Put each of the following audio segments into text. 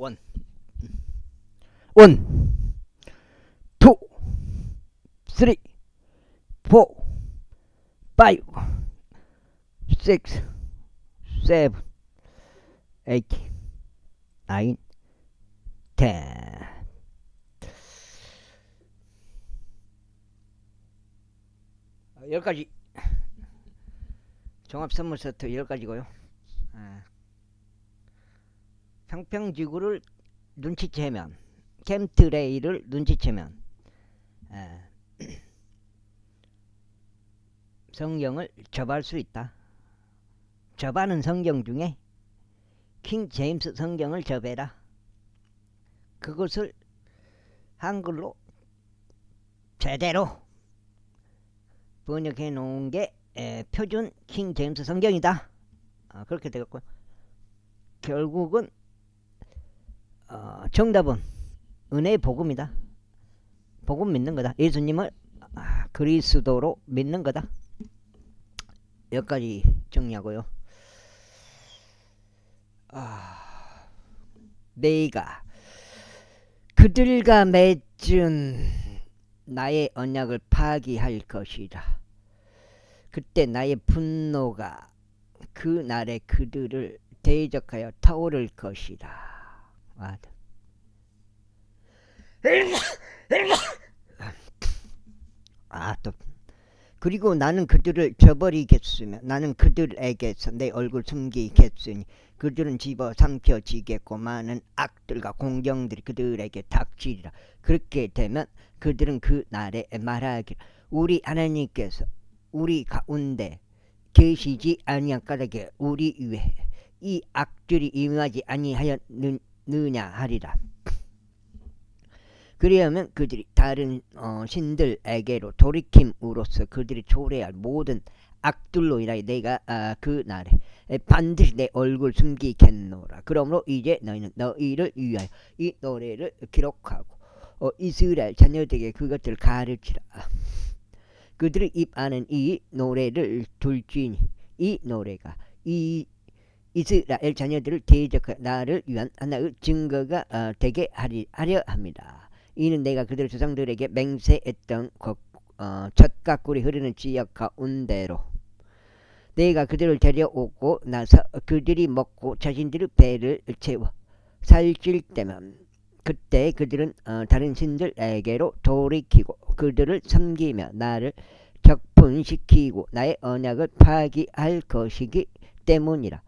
원, 원, 투, 쓰리, 포, 파이브, 식스, 세븐, 에잇, 나인, 텐. 여기까지 종합 선물 세트 여기까지고요. 평평지구를 눈치채면, 캠트레이를 눈치채면 성경을 접할 수 있다. 접하는 성경 중에 킹 제임스 성경을 접해라. 그것을 한글로 제대로 번역해 놓은 게 표준 킹 제임스 성경이다. 그렇게 되겠고요. 결국은 정답은 은혜의 복음이다. 복음 믿는 거다. 예수님을 그리스도로 믿는 거다. 여기까지 정리하고요. 내가 그들과 맺은 나의 언약을 파기할 것이다. 그때 나의 분노가 그 날에 그들을 대적하여 타오를 것이다. 또 그리고 나는 그들을 저버리겠으며 나는 그들에게서 내 얼굴 숨기겠으니 그들은 집어 삼켜지겠고 많은 악들과 공경들이 그들에게 닥치리라. 그렇게 되면 그들은 그 날에 말하기를 우리 하나님께서 우리 가운데 계시지 아니하까닭에 우리 위에 이 악들이 임하지 아니하였느냐 하리라. 그리하면 그들이 다른 신들에게로 돌이킴으로써 그들이 초래할 모든 악들로 인하여 내가 그 날에 반드시 내 얼굴 숨기겠노라. 그러므로 이제 너희는 너희를 위하여 이 노래를 기록하고 이스라엘 자녀들에게 그것들을 가르치라. 그들의 입 안은 이 노래를 둘지니 이 노래가 이 이스라엘 자녀들을 대적하여 나를 위한 하나의 증거가 되게 하려 합니다. 이는 내가 그들 조상들에게 맹세했던 젖과 꿀이 흐르는 지역 가운데로 내가 그들을 데려오고 나서 그들이 먹고 자신들의 배를 채워 살찔 때면 그때 그들은 다른 신들에게로 돌이키고 그들을 섬기며 나를 적분시키고 나의 언약을 파기할 것이기 때문이라.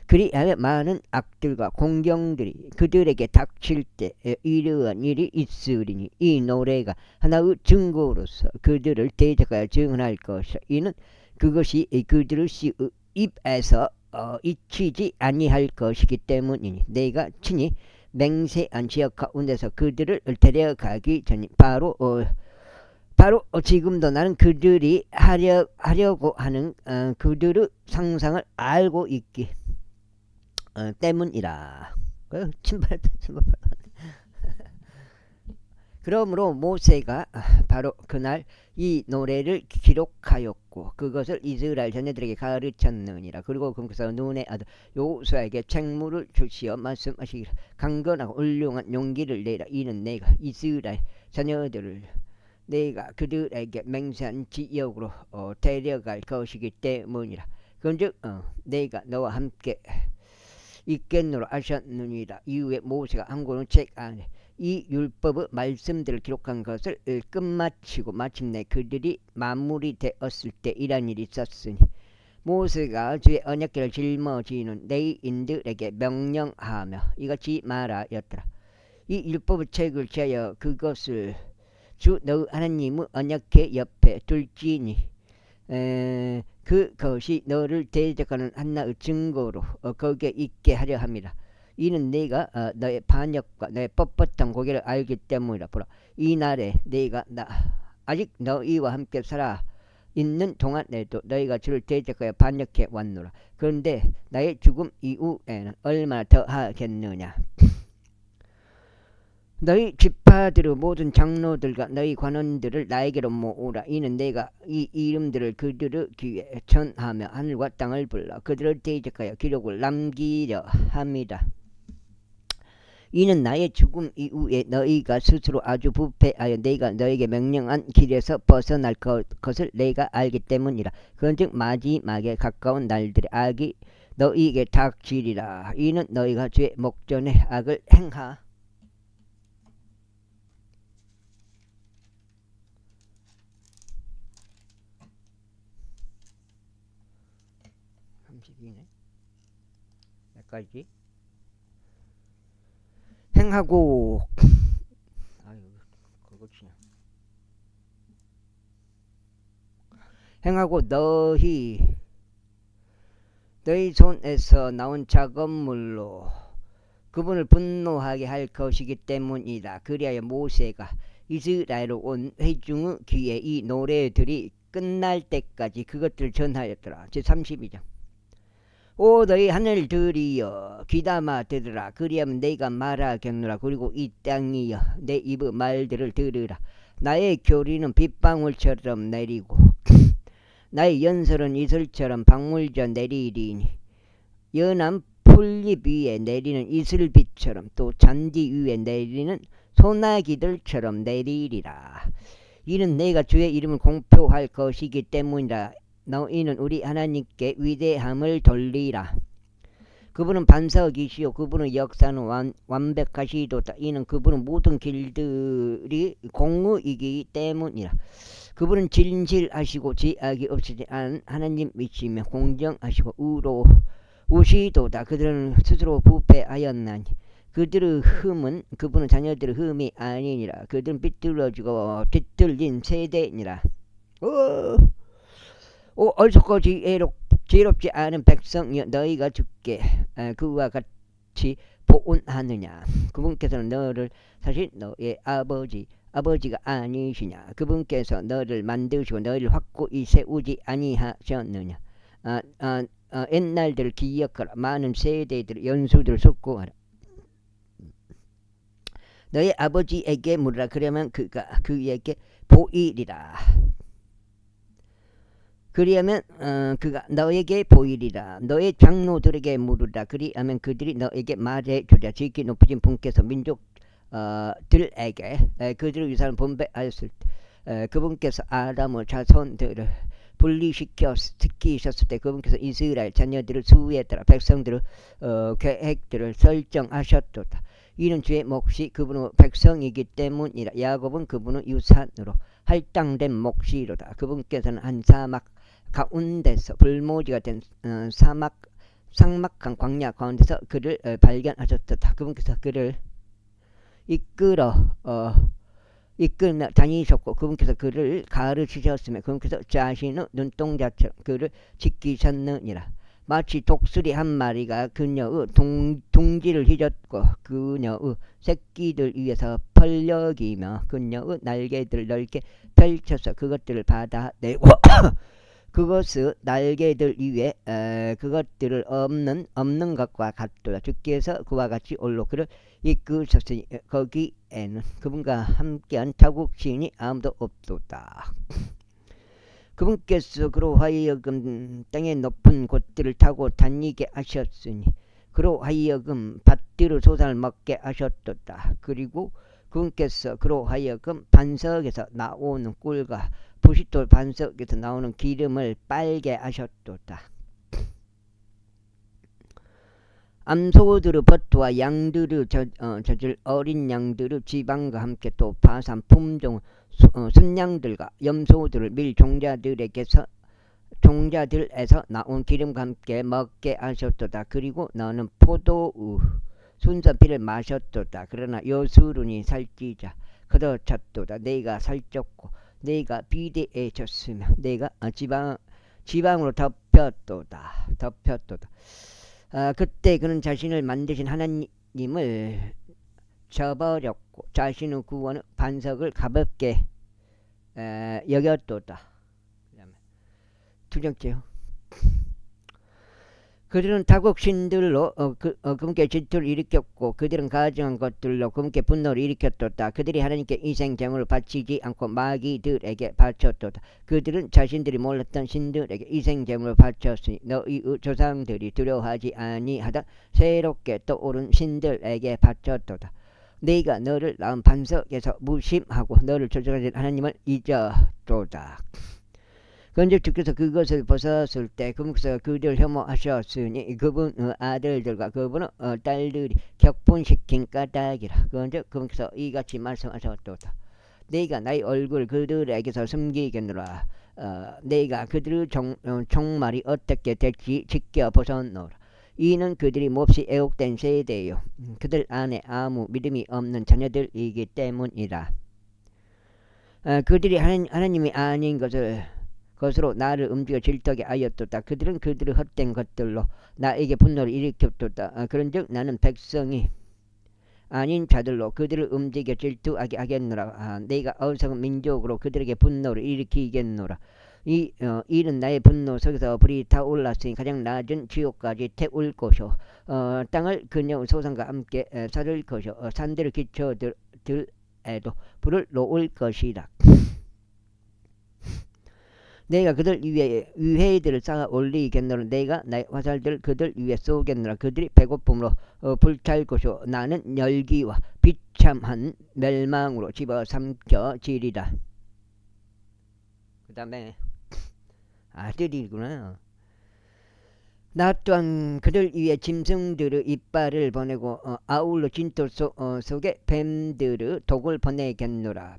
그리하여 많은 악들과 공경들이 그들에게 닥칠 때 이러한 일이 있으리니 이 노래가 하나의 증거로서 그들을 대적하여 증언할 것이라. 이는 그것이 그들의 입에서 잊히지 아니할 것이기 때문이니 내가 친히 맹세한 지역 가운데서 그들을 데려가기 전이 바로 지금도 나는 그들이 하려고 하는 그들의 상상을 알고 있기 때문이라. 침발. 그러므로 모세가 바로 그날 이 노래를 기록하였고 그것을 이스라엘 자녀들에게 가르쳤느니라. 그리고 거기서 눈의 아들 여호수아에게 책무를 주시어 말씀하시기를 강건하고 훌륭한 용기를 내라. 이는 내가 이스라엘 자녀들을 내가 그들에게 맹세한 지역으로 데려갈 것이기 때문이라. 그런즉 내가 너와 함께 있겠노라 하셨느니라. 이후에 모세가 한권의 책 안에 이 율법의 말씀들을 기록한 것을 끝마치고 마침내 그들이 마무리되었을 때 이런 일이 있었으니 모세가 주의 언약궤를 짊어지는 레위인들에게 명령하며 이같이 말하였더라. 이 율법의 책을 제하여 그것을 주 너희 하나님의 언약궤 옆에 둘지니 그것이 너를 대적하는 하나의 증거로 거기에 있게 하려 함이라. 이는 내가 너의 반역과 너의 뻣뻣한 고개를 알기 때문이라. 보라, 이 날에 내가 아직 너희와 함께 살아 있는 동안에도 너희가 주를 대적하여 반역해 왔노라. 그런데 나의 죽음 이후에는 얼마나 더 하겠느냐. 너희 지파들의 모든 장로들과 너희 관원들을 나에게로 모으라. 이는 내가 이 이름들을 그들의 귀에 전하며 하늘과 땅을 불러 그들을 대적하여 기록을 남기려 함이다. 이는 나의 죽음 이후에 너희가 스스로 아주 부패하여 내가 너에게 명령한 길에서 벗어날 것을 내가 알기 때문이라. 그런즉 마지막에 가까운 날들의 악이 너희에게 닥치리라. 이는 너희가 죄 목전에 악을 행하. 몇 가지? 행하고 아유 그것이냐. 행하고 너희 손에서 나온 작업물로 그분을 분노하게 할 것이기 때문이다. 그리하여 모세가 이스라엘로 온 회중의 귀에 이 노래들이 끝날 때까지 그것들을 전하였더라. 제32장. 오 너희 하늘들이여 귀담아 들으라. 그리하면 내가 말하겠노라. 그리고 이 땅이여 내 입의 말들을 들으라. 나의 교리는 빗방울처럼 내리고 나의 연설은 이슬처럼 방물져 내리리니 연한 풀잎 위에 내리는 이슬비처럼 또 잔디 위에 내리는 소나기들처럼 내리리라. 이는 내가 주의 이름을 공표할 것이기 때문이라. 너희는 우리 하나님께 위대함을 돌리라. 그분은 반석이시요 그분은 역사는 완벽하시도다. 이는 그분은 모든 길들이 공의이기 때문이라. 그분은 진실하시고 죄악이 없으지 않은 하나님이시며 공정하시고 의로우시도다. 그들은 스스로 부패하였나니 그들의 흠은 그분은 자녀들의 흠이 아니니라. 그들은 삐뚤어지고 뒤틀린 세대니라. 오 어리석고 지혜롭지 않은 백성이여 너희가 주께 그와 같이 보은하느냐. 그분께서는 너를 사실 너의 아버지가 아니시냐. 그분께서 너를 만드시고 너희를 확고히 세우지 아니하셨느냐. 옛날들을 기억하라. 많은 세대들 연수들을 속고하라. 너의 아버지에게 물으라. 그러면 그가 그에게 보이리라. 그리하면 그가 너에게 보이리라. 너의 장로들에게 물으라. 그리하면 그들이 너에게 말해주리라. 지극히 높으신 분께서 민족들에게 그들을 위해서 분배하였을 때 그분께서 아람의 자손들을 분리시키셨을 때 그분께서 이스라엘 자녀들을 수위했더라. 백성들의 계획들을 설정하셨도다. 이는 주의 몫이 그분의 백성이기 때문이라. 야곱은 그분의 유산으로 할당된 몫이로다. 그분께서는 한 사막 가운데서 불모지가 된 삭막한 광야 가운데서 그를 발견하셨다. 그분께서 그를 이끌며 다니셨고 그분께서 그를 가르치셨으며 그분께서 자신의 눈동자처럼 그를 지키셨느니라. 마치 독수리 한 마리가 그녀의 둥지를 휘젓고 그녀의 새끼들 위에서 펄럭이며 그녀의 날개들을 넓게 펼쳐서 그것들을 받아내고 그것의 날개들 위에 그것들을 없는 것과 같도다. 주께서 그와 같이 올로 그를 이끄셨으니 거기에는 그분과 함께한 타국신이 아무도 없도다. 그분께서 그로 하여금 땅의 높은 곳들을 타고 다니게 하셨으니 그로 하여금 밭들의 소산을 먹게 하셨도다. 그리고 그분께서 그로 하여금 반석에서 나오는 꿀과 부싯돌 반석에서 나오는 기름을 빨게 하셨도다. 암소들의 젖과 양들의 젖을 어린 양들의 지방과 함께 또 바산 품종 순양들과 염소들을 밀 종자들에서 나온 기름과 함께 먹게 하셨도다. 그리고 너는 포도의 순서피를 마셨도다. 그러나 여수run이 살찌자 걷어찼도다. 내가 살쪘고 내가 비대해졌으며 내가 지방으로 덮였도다. 그때 그는 자신을 만드신 하나님을 저버렸고 자신의 구원의 반석을 가볍게 여겼도다. 두 번째요. 그들은 타국 신들로 금께 질투를 일으켰고 그들은 가증한 것들로 금께 분노를 일으켰도다. 그들이 하나님께 인생 제물을 바치지 않고 마귀들에게 바쳤도다. 그들은 자신들이 몰랐던 신들에게 인생 제물을 바쳤으니 너희 조상들이 두려워하지 아니하다 새롭게 떠오른 신들에게 바쳤도다. 네가 너를 낳은 반석에서 무심하고 너를 조종하신 하나님을 잊었도다. 그런즉 주께서 그것을 벗었을 때 그분께서 그들 혐오하셨으니 그분 아들들과 그분의 딸들이 격분시킨 까닭이라. 그런즉 그분께서 이같이 말씀하셨도다. 네가 나의 얼굴 그들에게서 숨기겠노라. 네가 그들의 종말이 어떻게 될지 지켜보셨노라. 이는 그들이 몹시 애혹된 세대요 그들 안에 아무 믿음이 없는 자녀들이기 때문이라. 그들이 하나님이 아닌 것으로 나를 움직여 질투하게 하였도다. 그들은 그들의 헛된 것들로 나에게 분노를 일으켰도다. 그런즉 나는 백성이 아닌 자들로 그들을 움직여 질투하게 하겠노라. 내가 어리석은 민족으로 그들에게 분노를 일으키겠노라. 이는 나의 분노 속에서 불이 타올랐으니 가장 낮은 지옥까지 태울 것이요 땅을 그녀의 소산과 함께 사를 것이요 산들을 기초들에도 불을 놓을 것이라. 내가 그들 위에 유해들을 쌓아 올리겠노라. 내가 나의 화살들을 그들 위에 쏘겠노라. 그들이 배고픔으로 불탈 것이요 나는 열기와 비참한 멸망으로 집어삼켜지리라. 그 다음에 아들이구나. 나 또한 그들 위에 짐승들의 이빨을 보내고 아울러 진토 속에 뱀들의 독을 보내겠노라.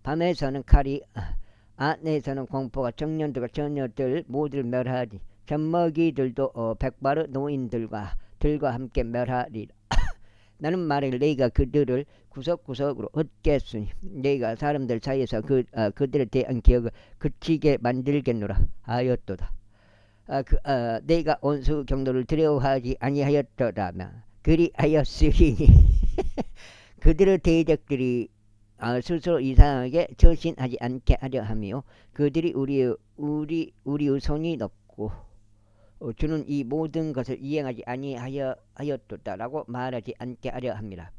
밤에서는 칼이 안에서는 공포가 청년들과 처녀들 모두를 멸하리. 젖먹이들도 백발의 노인들과 함께 멸하리라. 나는 말하기를 내가 그들을 구석구석으로 흩겠으니 내가 사람들 사이에서 그들에 대한 기억을 그치게 만들겠노라 하였도다. 내가 온수 경도를 두려워하지 아니하였더라면 그리하였으리니 그들의 대적들이 스스로 이상하게 처신하지 않게 하려 하며 그들이 우리의 손이 높고 주는 이 모든 것을 이행하지 아니하였도다라고 말하지 않게 하려 합니다.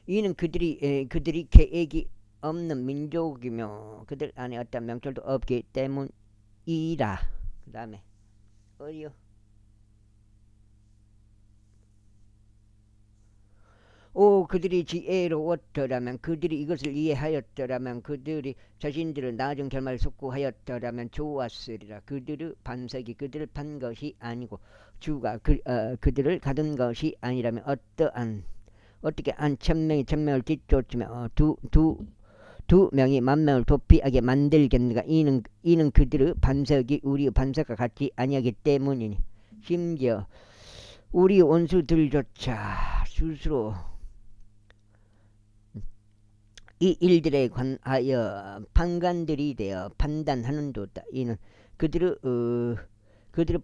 이는 그들이 계획이 없는 민족이며 그들 안에 어떤 명철도 없기 때문이라. 그 다음에 어디요? 그들이 지혜로웠더라면 그들이 이것을 이해하였더라면 그들이 자신들을 나중 결말을 속구하였더라면 좋았으리라. 그들의 반석이 그들을 판 것이 아니고 주가 그들을 가둔 것이 아니라면 어떻게 한 1000명이 1000명을 뒤쫓으며 두 명이 10,000명을 도피하게 만들겠는가. 이는 그들의 반석이 우리의 반석과 같지 아니하기 때문이니 심지어 우리 원수들조차 스스로 이 일들에 관하여 판관들이 되어 판단하는도다. 이는 그들의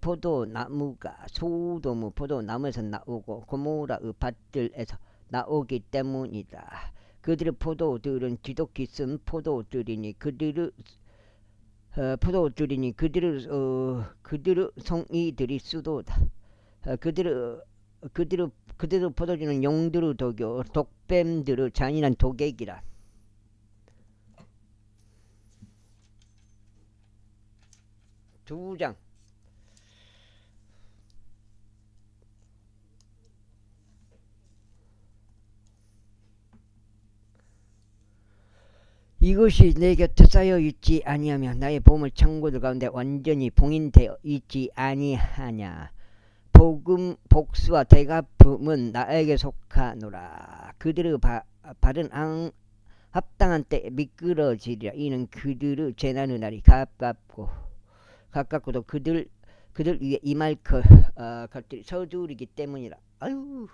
포도나무가 소돔의 포도나무에서 나오고 고모라의 밭들에서 나오기 때문이다. 그들의 포도들은 지독히 쓴 포도들이니 그들의 송이들이 수도다. 그들의 포도주는 용들의 독요 독뱀들의 잔인한 독액이라. 두 장. 이것이 내 곁에 쌓여 있지 아니하면 나의 보물 창고들 가운데 완전히 봉인되어 있지 아니하냐. 복수와 대갚음은 나에게 속하노라. 그들의 발은 합당한 때에 미끄러지리라. 이는 그들의 재난의 날이 가깝고도 그들 위에 임할 것들이 서두르기 때문이라. 아유.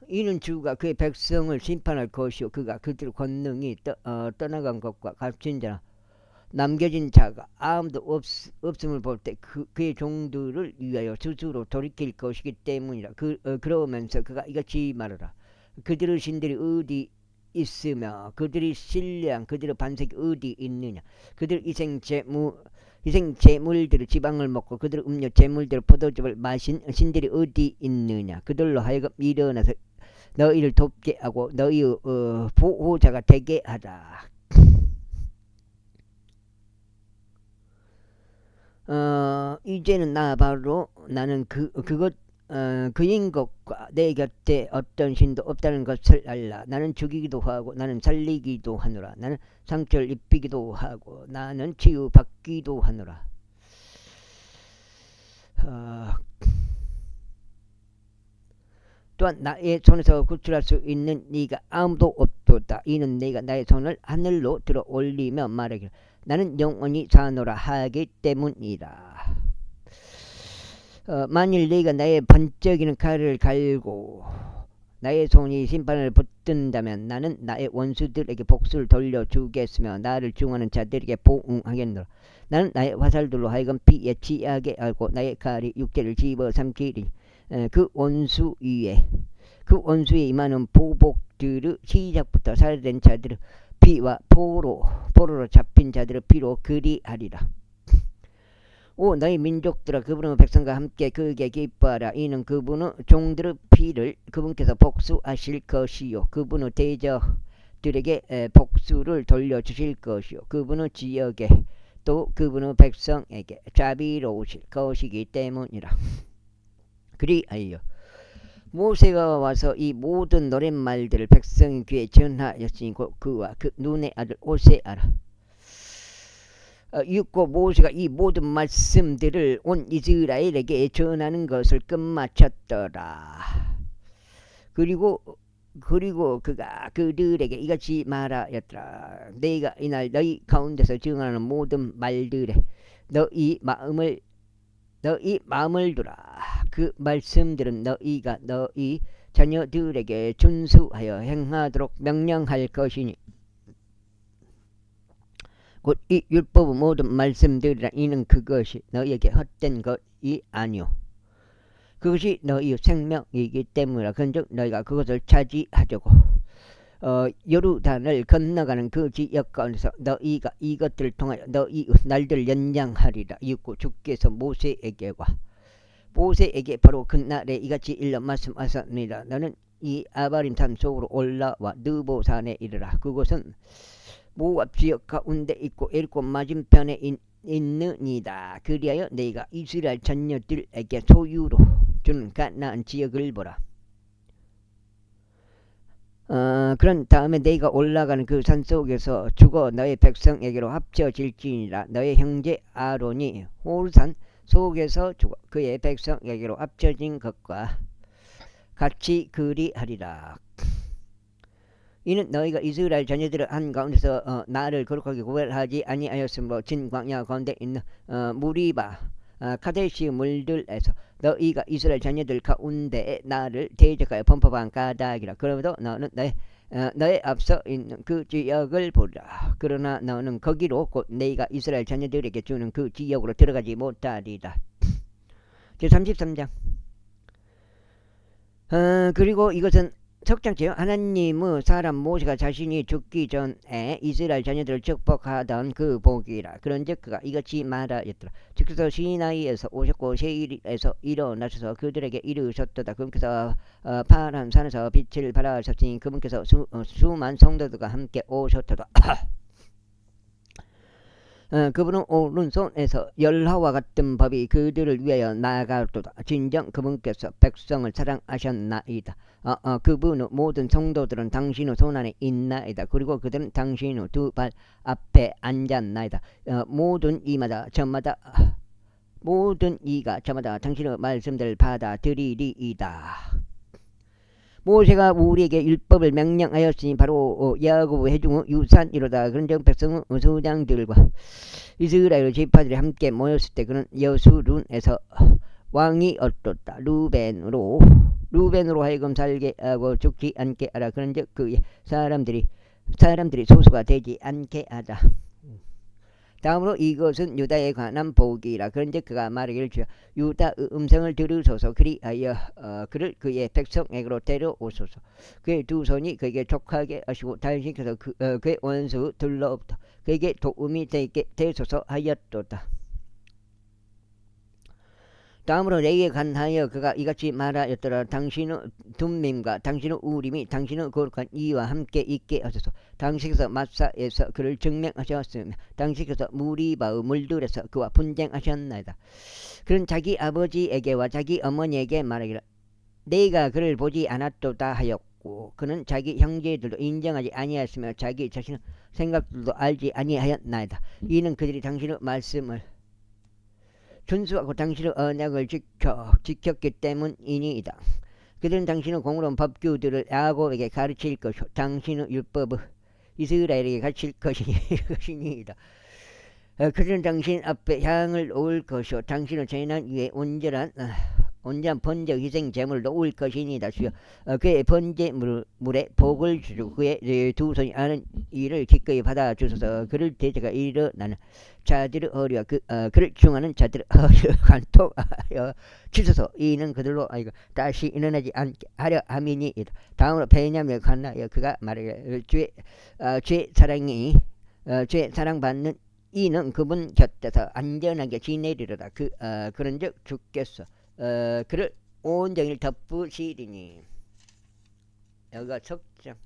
이는 주가 그의 백성을 심판할 것이요 그가 그들의 권능이 떠나간 것과 값진 자나 남겨진 자가 아무도 없음을 볼 때 그의 종들을 위하여 스스로 돌이킬 것이기 때문이라. 그러면서 그가 이같이 말하라. 그들의 신들이 있으며 그들이 신뢰한 그들의 반석이 어디 있느냐. 그들 희생 제물들의 지방을 먹고 그들의 음료 제물들의 포도즙을 마신 신들이 어디 있느냐. 그들로 하여금 일어나서 너희를 돕게 하고 너희의 보호자가 되게 하라. 이제는 바로 나는 그인 것과 내 곁에 어떤 신도 없다는 것을 알라. 나는 죽이기도 하고 나는 살리기도 하노라. 나는 상처를 입히기도 하고 나는 치유받기도 하노라. 또한 나의 손에서 구출할 수 있는 네가 아무도 없도다. 이는 내가 나의 손을 하늘로 들어 올리며 말하기를 나는 영원히 사노라 하기 때문이라. 만일 네가 나의 번쩍이는 칼을 갈고 나의 손이 심판을 붙든다면 나는 나의 원수들에게 복수를 돌려주겠으며 나를 중하는 자들에게 보응하겠노라. 나는 나의 화살들로 하여금 피에 취하게 하고 나의 칼이 육체를 집어삼키리. 그 원수에 임하는 보복들의 시작부터 살해된 자들의 피와 포로로 잡힌 자들의 피로 그리하리라. 오 너희 민족들아 그분의 백성과 함께 그에게 기뻐하라. 이는 그분의 종들의 피를 그분께서 복수하실 것이요 그분의 대적들에게 복수를 돌려주실 것이요 그분의 지역에 또 그분의 백성에게 자비로우실 것이기 때문이라. 그리하여 모세가 와서 이 모든 노랫말들을 백성의 귀에 전하였으니 그와 그 눈의 아들 호세아라. 읽고 모세가 이 모든 말씀들을 온 이스라엘에게 전하는 것을 끝마쳤더라. 그리고 그가 그들에게 이같이 말하였더라. 내가 이날 너희 가운데서 증언하는 모든 말들에 너희 마음을 두라. 그 말씀들은 너희가 너희 자녀들에게 준수하여 행하도록 명령할 것이니 곧 이 율법의 모든 말씀들이라. 이는 그것이 너희에게 헛된 것이 아니오 그것이 너희의 생명이기 때문이라. 그런즉 너희가 그것을 차지하려고 요르단을 건너가는 그 지역 가운데서 너희가 이것들을 통하여 너희의 날들을 연장하리라. 이윽고 주께서 모세에게 바로 그날에 이같이 일러 말씀하셨느니라. 너는 이 아바림 산 속으로 올라와 느보 산에 이르라. 그곳은 모압 지역 가운데 있고 에리코 맞은편에 있느니라. 그리하여 너희가 이스라엘 자녀들에게 소유로 주는 가나안 지역을 보라. 그런 다음에 너희가 올라가는 그 산속에서 죽어 너희 백성에게로 합쳐질지니라. 너희 형제 아론이 호르산 속에서 죽어 그의 백성에게로 합쳐진 것과 같이 그리하리라. 이는 너희가 이스라엘 자녀들의 한가운데서 나를 거룩하게 구별하지 아니하였으므로 진 광야 가운데 있는 무리바 카데시 물들에서 너희가 이스라엘 자녀들 가운데에 나를 대적하여 범법한 까닭이라. 그러므로 너는 너의 앞서 있는 그 지역을 보라. 그러나 너는 거기로 곧 너희가 이스라엘 자녀들에게 주는 그 지역으로 들어가지 못하리라. 제33장. 그리고 이것은 석장째요. 하나님의 사람 모세가 자신이 죽기 전에 이스라엘 자녀들을 축복하던 그 복이라. 그런즉 그가 이같이 말하였더라. 주께서 시나이에서 오셨고 세일에서 일어나셔서 그들에게 이르셨도다. 그분께서 파란 산에서 빛을 발하셨으니 그분께서 수만 성도들과 함께 오셨도다. 그분은 오른손에서 열화와 같은 법이 그들을 위하여 나아가도다. 진정 그분께서 백성을 사랑하셨나이다. 그분의 모든 성도들은 당신의 손안에 있나이다. 그리고 그들은 당신의 두 발 앞에 앉았나이다. 모든 이가 저마다 당신의 말씀들을 받아들이리이다. 모세가 우리에게 율법을 명령하였으니 바로 야곱의 해중의 유산이로다. 그런즉 백성의 수장들과 이스라엘 지파들이 함께 모였을 때 그는 여수룬에서 왕이 얻었다. 루벤으로 하여금 살게 하고 죽지 않게 하라. 그런즉 그의 사람들이 소수가 되지 않게 하자. 다음으로 이것은 유다에 관한 복이라. 그런데 그가 말하기를 주여 유다 음성을 들으소서. 그리하여 그를 그의 백성에게로 데려오소서. 그의 두 손이 그에게 족하게 하시고 단식해서 그의 원수들로부터 그에게 도움이 되게 되소서 하였도다. 다음으로 내게 간하여 그가 이같이 말하였더라. 당신은 둠밈과 당신은 우림이 당신은 거룩한 이와 함께 있게 하소서. 당신께서 마사에서 그를 증명하셨으며 당신께서 무리바의 물들에서 그와 분쟁하셨나이다. 그는 자기 아버지에게와 자기 어머니에게 말하기를 내가 그를 보지 않았도다 하였고 그는 자기 형제들도 인정하지 아니하였으며 자기 자신의 생각들도 알지 아니하였나이다. 이는 그들이 당신의 말씀을 준수하고 당신의 언약을 지켰기 때문이니이다. 그들은 당신의 공의로운 법규들을 야곱에게 가르칠 것이요 당신의 율법을 이스라엘에게 가르칠 것이니이다. 그들은 당신 앞에 향을 놓을 것이요 당신의 재난 위에 온전한 번제 희생 제물을 놓을 것이니이다. 주여 그의 번제물에 복을 주시고 그의 두 손이 하는 일을 기꺼이 받아 주소서. 그를 대적하 일어나는 자들의 허리와 그를 중하는 자들의 허리를 관통하여 주소서. 이는 그들로 다시 일어나지 않게 하려 함이니이다. 다음으로 베냐민에 관하여 그가 말하기를 죄 사랑받는 이는 그분 곁에서 안전하게 지내리로다. 그런즉 주께서 그를 온종일 덮으시리니. 여기가 석장.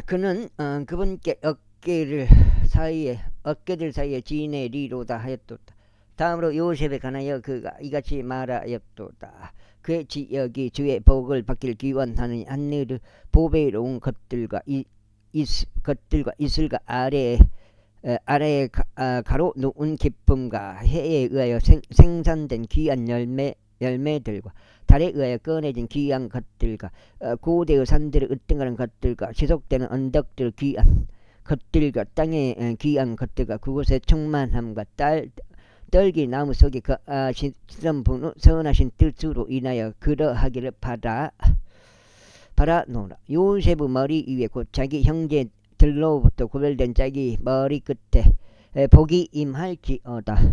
그는 그분께 어깨들 사이에 지내리로다 하였도다. 다음으로 요셉에 관하여 그가 이같이 말하였도다. 그의 지역이 주의 복을 받기를 기원하는 하늘의 보배로운 것들과 이슬과 아래에 가로 놓은 기쁨과 해에 의하여 생산된 귀한 열매들과 달에 의하여 꺼내진 귀한 것들과 고대의 산들의 으뜸가는 것들과 지속되는 언덕들의 귀한 것들과 땅의 귀한 것들과 그곳의 충만함과 떨기 나무 속에 거하신 분의 선하신 뜻으로 인하여 그러하기를 바라노라. 요셉의 머리 위에 곧 자기 형제들로부터 구별된 자기 머리 끝에 복이 임할지어다.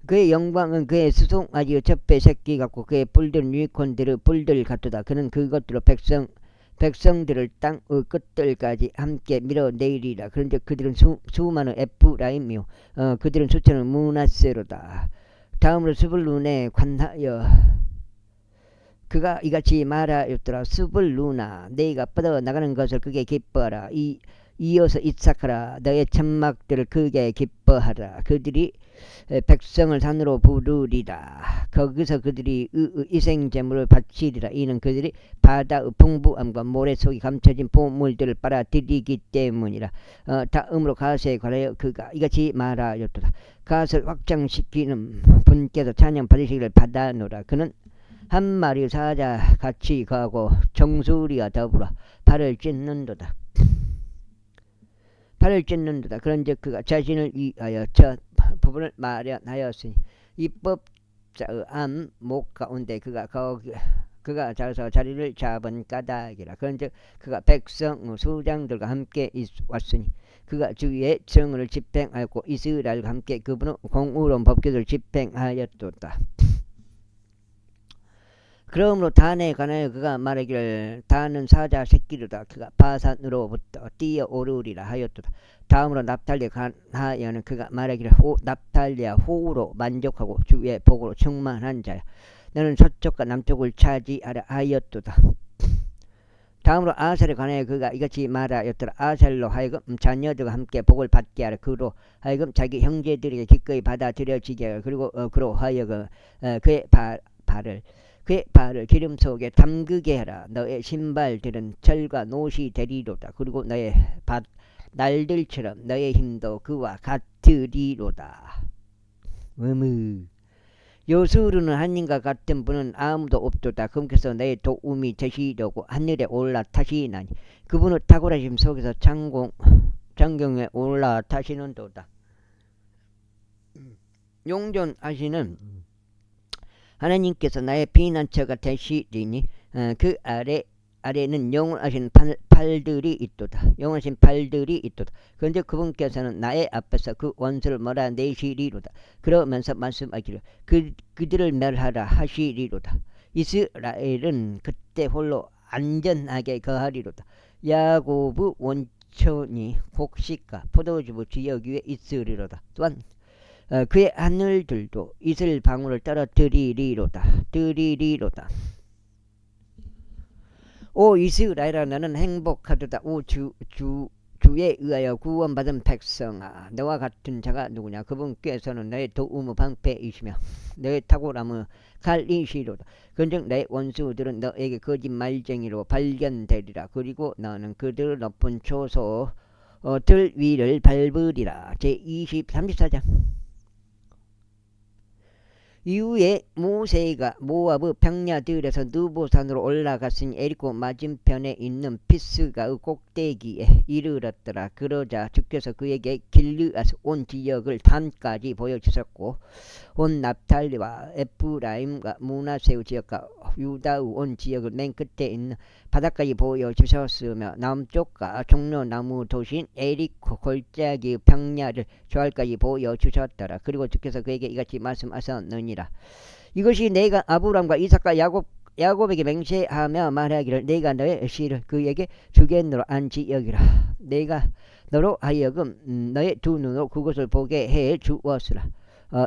그의 영광은 그의 수송아지의 젖배 새끼 같고 그의 뿔들은 유니콘들의 뿔들 같도다. 그는 그것들로 백성들을 땅의 끝들까지 함께 밀어내리라. 그런데 그들은 수많은 에프라임이요 그들은 숫자는 므낫세로다. 다음으로 스불룬에 관하여 그가 이같이 말하였더라. 스불룬아 내가 뻗어나가는 것을 크게 기뻐하라. 이어서 이삭하라. 너의 천막들을 크게 기뻐하라. 그들이 백성을 산으로 부르리라. 거기서 그들이 희생제물을 바치리라. 이는 그들이 바다의 풍부함과 모래 속에 감춰진 보물들을 빨아들이기 때문이라. 다음으로 가세에 관하여 그가 이같이 말하였도다. 가세를 확장시키는 분께서 찬양 받으시기를 받아노라. 그는 한 마리 사자 같이 가고 정수리와 더불어 발을 찢는도다. 그런즉 그가 자신을 위하여 저 부분을 마련하였으니 입법자의 목 가운데 그가 자서 자리를 잡은 까닭이라. 그런즉 그가 백성 수장들과 함께 왔으니 그가 주의 정을 집행하였고 이스라엘과 함께 그분의 공의로운 법규를 집행하였도다. 그러므로 단에 관하여 그가 말하기를 단은 사자 새끼로다. 그가 바산으로부터 뛰어오르리라 하였도다. 다음으로 납달리에 관하여는 그가 말하기를 납달리야 호우로 만족하고 주의 복으로 충만한 자야. 너는 서쪽과 남쪽을 차지하라 하였도다. 다음으로 아셀에 관하여 그가 이같이 말하였더라. 아셀로 하여금 자녀들과 함께 복을 받게 하라. 그로 하여금 자기 형제들에게 기꺼이 받아들여지게 하라. 그리고 그로 하여금 그의 발을 기름 속에 담그게 하라. 너의 신발들은 철과 노시 되리로다. 그리고 너의 날들처럼 너의 힘도 그와 같으리로다. 요술은 하나님과 같은 분은 아무도 없도다. 그분께서 너의 도움이 되시려고 하늘에 올라타시나니 그분의 탁월하심 속에서 창경에 올라타시는도다. 용존하시는 하나님께서 나의 피난처가 되시리니 그 아래는 영원하신 팔들이 있도다. 영원하신 팔들이 있도다. 그런데 그분께서는 나의 앞에서 그 원수를 몰아내시리로다. 그러면서 말씀하기를 그들을 멸하라 하시리로다. 이스라엘은 그때 홀로 안전하게 거하리로다. 야고브 원천이 곡식과 포도주부 지역 위에 있으리로다. 또한 그의 하늘들도 이슬 방울을 떨어뜨리리로다. 오 이스라엘아 나는 행복하도다. 오 주에 의하여 구원받은 백성아 너와 같은 자가 누구냐. 그분께서는 너의 도움의 방패이시며 너의 탁월함의 칼이시로다. 그런즉 내 원수들은 너에게 거짓말쟁이로 발견되리라. 그리고 너는 그들 높은 초소들 위를 밟으리라. 제34장. 이후에 모세가 모압의 평야들에서 느보산으로 올라갔으니 에리코 맞은편에 있는 피스가의 꼭대기에 이르렀더라. 그러자 주께서 그에게 길르앗 온 지역을 단까지 보여주셨고 온 납탈리와 에프라임과 므낫세의 지역과 유다의 온 지역을 맨 끝에 있는 바다까지 보여주셨으며 남쪽과 종려나무 도시인 에리코 골짜기 평야를 저할까지 보여주셨더라. 그리고 주께서 그에게 이같이 말씀하셨느니라. 이것이 내가 아브람과 이삭과 야곱에게 맹세하며 말하기를 내가 너의 씨를 그에게 주겠노라 한 지역이라. 내가 너로 하여금 너의 두 눈으로 그곳을 보게 해 주었으라.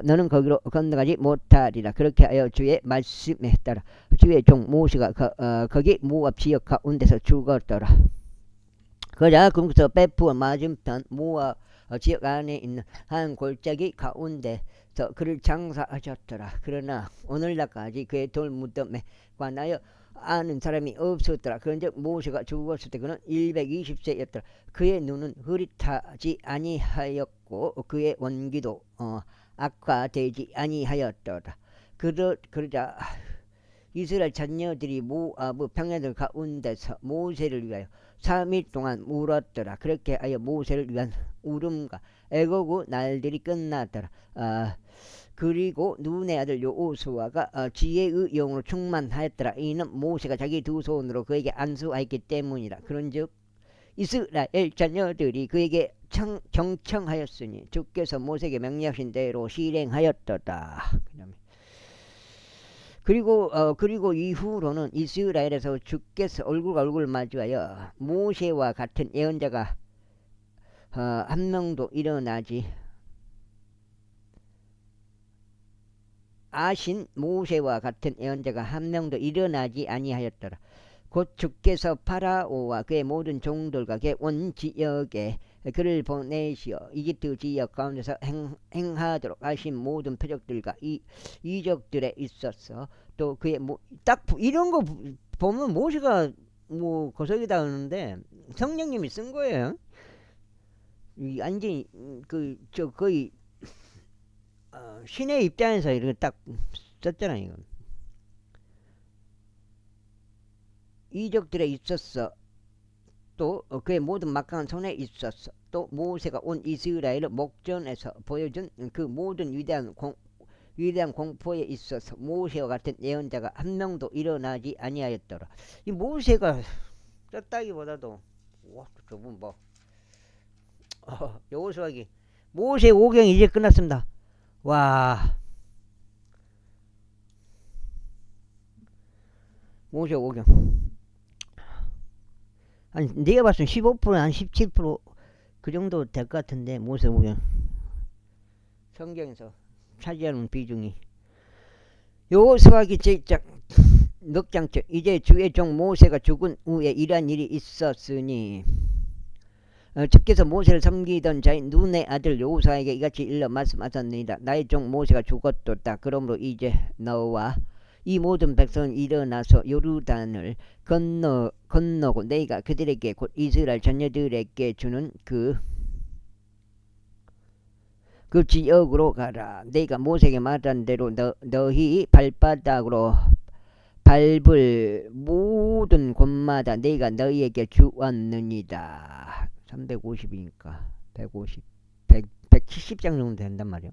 너는 거기로 건너가지 못하리라. 그렇게 하여 주의 말씀에 따라 주의 종 모세가 거기 모압 지역 가운데서 죽었더라. 그러자 그곳에서 베푸어 맞은편 모압 지역 안에 있는 한 골짜기 가운데서 그를 장사하셨더라. 그러나 오늘날까지 그의 돌무덤에 관하여 아는 사람이 없었더라. 그런데 모세가 죽었을 때 그는 120세였더라. 그의 눈은 흐릿하지 아니하였고 그의 원기도 악화되지 아니하였더라. 그러자 이스라엘 자녀들이 모압의 평야들 가운데서 모세를 위하여 3일 동안 울었더라. 그렇게 하여 모세를 위한 울음과 애곡의 날들이 끝났더라. 그리고 눈의 아들 여호수아가 지혜의 영으로 충만하였더라. 이는 모세가 자기 두 손으로 그에게 안수하였기 때문이라. 그런즉 이스라엘 자녀들이 그에게 경청하였으니 주께서 모세에게 명령하신 대로 실행하였도다. 그리고 이후로는 이스라엘에서 주께서 얼굴과 얼굴을 마주하여 모세와 같은 예언자가 한 명도 일어나지 아신 모세와 같은 예언자가 한 명도 일어나지 아니하였더라. 곧 주께서 파라오와 그의 모든 종들과 그의 온 지역에 그를 보내시어 이집트 지역 가운데서 행하도록 하신 모든 표적들과 이적들에 있었어. 또 그의 딱 이런 거 보면 모세가 고석이다 하는데 성령님이 쓴 거예요. 완전히 거의 신의 입장에서 이렇게 딱 썼잖아요. 이건. 이적들에 있었어. 또 그의 모든 막강한 손에 있었어. 또 모세가 온 이스라엘의 목전에서 보여준 그 모든 위대한 공포에 있어서 모세와 같은 예언자가 한 명도 일어나지 아니하였더라. 이 모세가 썼다기보다도 저분 여호수아기 모세 5경이 이제 끝났습니다. 와 모세 5경 아니 내가 봤을 때 15% 한 17%그 정도 될 것 같은데 모세 5경 성경에서 차지하는 비중이 여호수아기 제1장 넉장째 이제 주의 종 모세가 죽은 후에 이러한 일이 있었으니 주께서 모세를 섬기던 자인 눈의 아들 여호수아에게 이같이 일러 말씀하셨느니라. 나의 종 모세가 죽었도다. 그러므로 이제 너와 이 모든 백성은 일어나서 요르단을 건너고 내가 그들에게 곧 이스라엘 자녀들에게 주는 그 지역으로 가라. 내가 모세에게 말한 대로 너희 발바닥으로 밟을 모든 곳마다 내가 너희에게 주었느니라. 350이니까 170장 정도 된단 말이야.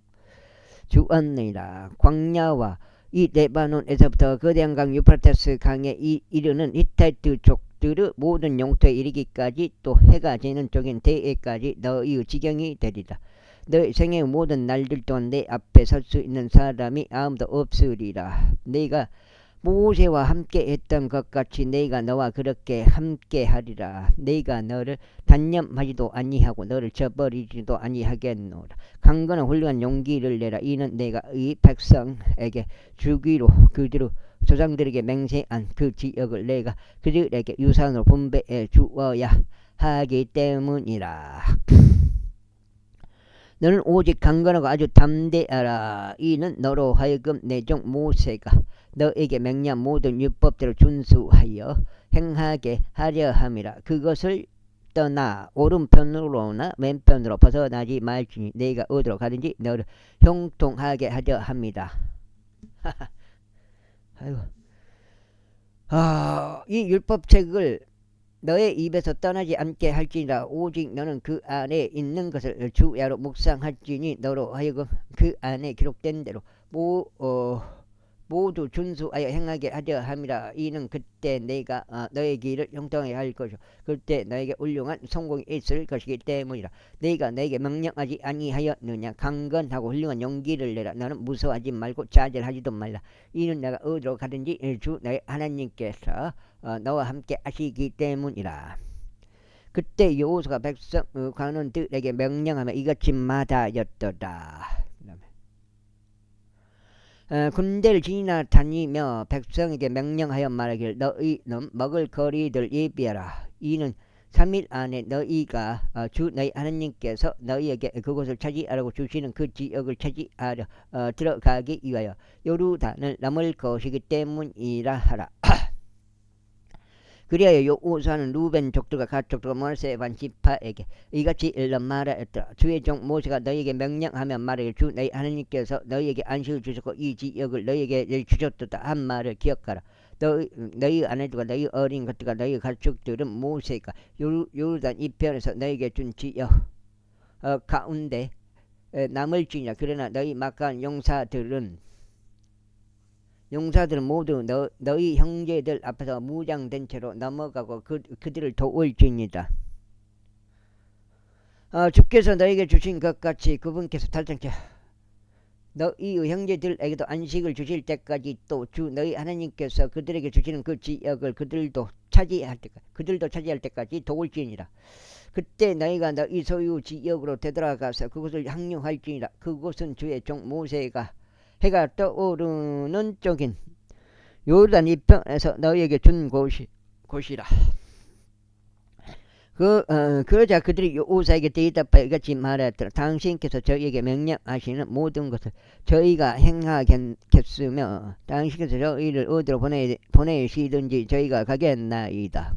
주었느니라. 광야와 이 레바논에서부터 거대한 강 유프라테스 강에 이르는 히타이트 족들의 모든 영토에 이르기까지 또 해가 지는 쪽인 대해까지 너희의 지경이 되리라. 너희 생애의 모든 날들 동안 내 앞에 설 수 있는 사람이 아무도 없으리라. 네가 모세와 함께 했던 것 같이 네가 너와 그렇게 함께 하리라. 네가 너를 단념하지도 아니하고 너를 저버리지도 아니하겠노라. 강건한 훌륭한 용기를 내라. 이는 내가 이 백성에게 주기로 그들의 조상들에게 맹세한 그 지역을 내가 그들에게 유산으로 분배해 주어야 하기 때문이라. 너는 오직 강건하고 아주 담대하라. 이는 너로 하여금 내 종 모세가 너에게 명령 모든 율법대로 준수하여 행하게 하려 함이라. 그것을 떠나 오른편으로나 왼편으로 벗어나지 말지니 내가 어디로 가든지 너를 형통하게 하려 합니다. 아이고. 이 율법책을 너의 입에서 떠나지 않게 할지니라. 오직 너는 그 안에 있는 것을 주야로 묵상할지니 너로 하여금 그 안에 기록된 대로 모두 준수하여 행하게 하려 함이라. 이는 그때 내가 너의 길을 형통하게 할 것이요 그때 너에게 훌륭한 성공이 있을 것이기 때문이라. 내가 너에게 명령하지 아니하였느냐. 강건하고 훌륭한 용기를 내라. 너는 무서워하지 말고 좌절하지도 말라. 이는 내가 어디로 가든지 주 너의 하나님께서 너와 함께 하시기 때문이라. 그때 여호수아가 백성 관원들에게 명령하며 이같이 말하였더라. 군대를 지나다니며 백성에게 명령하여 말하기를 너희는 먹을 거리들 예비하라. 이는 3일 안에 너희가 주 너희 하나님께서 너희에게 그곳을 차지하라고 주시는 그 지역을 차지하려 들어가기 위하여 요르단을 넘을 것이기 때문이라 하라. 그리하여 여호수아는 루벤 족들과 갓 족들과 므낫세 반 지파에게 이같이 일러 말하였더라. 주의 종 모세가 너희에게 명령하며 말하기를 주 너희 하나님께서 너희에게 안식을 주셨고 이 지역을 너희에게 주셨도다 한 말을 기억하라. 너희 아내들과 너희 어린 것들과 너희 가축들은 모세가 요르단 이편에서 너희에게 준 지역 가운데 남을지니라. 그러나 너희 막강한 용사들은 모두 너희 형제들 앞에서 무장된 채로 넘어가고 그들을 도울지니라. 주께서 너에게 주신 것 같이 그분께서 달성케 너희 형제들에게도 안식을 주실 때까지 또 주 너희 하나님께서 그들에게 주시는 그 지역을 그들도 차지할 때까지 도울지니라. 그때 너희가 너희 소유 지역으로 되돌아가서 그곳을 항용할지니라. 그곳은 주의 종 모세가 해가 떠오르는 쪽인 요르단 이편에서 너희에게 준 곳이라. 그러자 그들이 여호수아에게 대답하여 이같이 말하였더라. 당신께서 저희에게 명령하시는 모든 것을 저희가 행하겠으며 당신께서 저희를 어디로 보내시든지 저희가 가겠나이다.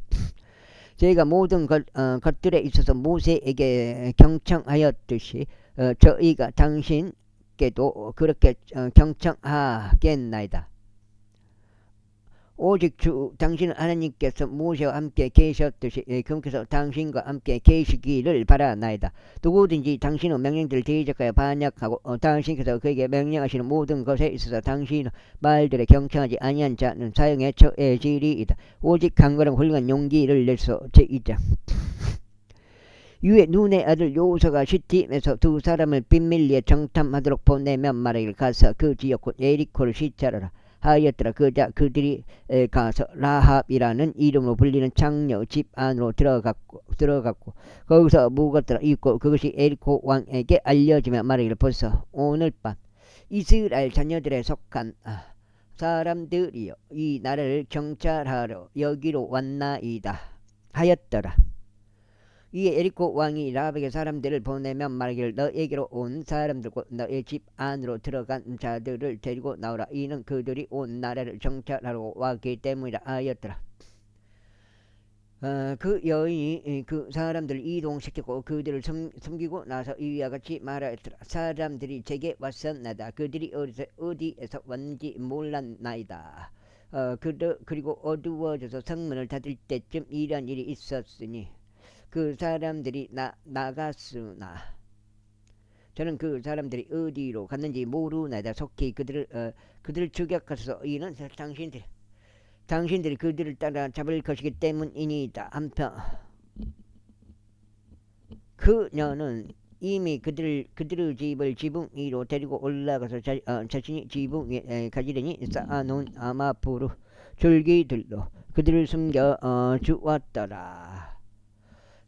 저희가 모든 것들에 있어서 모세에게 경청하였듯이 저희가 당신께도 그렇게 경청하겠나이다. 오직 당신은 하나님께서 모세와 함께 계셨듯이 그분께서 당신과 함께 계시기를 바라나이다. 누구든지 당신의 명령들을 대적하여 반역하고 당신께서 그에게 명령하시는 모든 것에 있어서 당신의 말들에 경청하지 아니한 자는 사형에 처해지리이다. 오직 강건한 훌륭한 용기를 내서 제2장 이후에 눈의 아들 여호수아가 시팀에서 두 사람을 비밀리에 정탐하도록 보내면 말하기를 가서 그 지역 곧 예리코를 시찰하라 하였더라. 그들이 가서 라합이라는 이름으로 불리는 장녀 집 안으로 들어갔고 거기서 묵었더라. 있고 그것이 에리코 왕에게 알려지며 말하기를 벌써 오늘 밤 이스라엘 자녀들에 속한 사람들이여 이 나라를 경찰하러 여기로 왔나이다 하였더라. 이에 에리코 왕이 라합에게 사람들을 보내면 말하기를 너에게로 온 사람들 곧 너의 집 안으로 들어간 자들을 데리고 나오라. 이는 그들이 온 나라를 정찰하러 왔기 때문이라 하였더라. 그 여인이 그 사람들을 이동시키고 그들을 섬기고 나서 이와 같이 말하였더라. 사람들이 제게 왔었나이다. 그들이 어디에서 왔는지 몰랐나이다. 그리고 어두워져서 성문을 닫을 때쯤 이런 일이 있었으니 그 사람들이 나갔으나 저는 그 사람들이 어디로 갔는지 모르나이다. 속히 그들을 추격하소서. 이는 당신들이 그들을 따라 잡을 것이기 때문이니이다. 한편 그녀는 이미 그들의 집을 지붕 위로 데리고 올라가서 자신이 지붕 위에 가지런히 쌓아놓은 아마포로 줄기들로 그들을 숨겨 주었더라.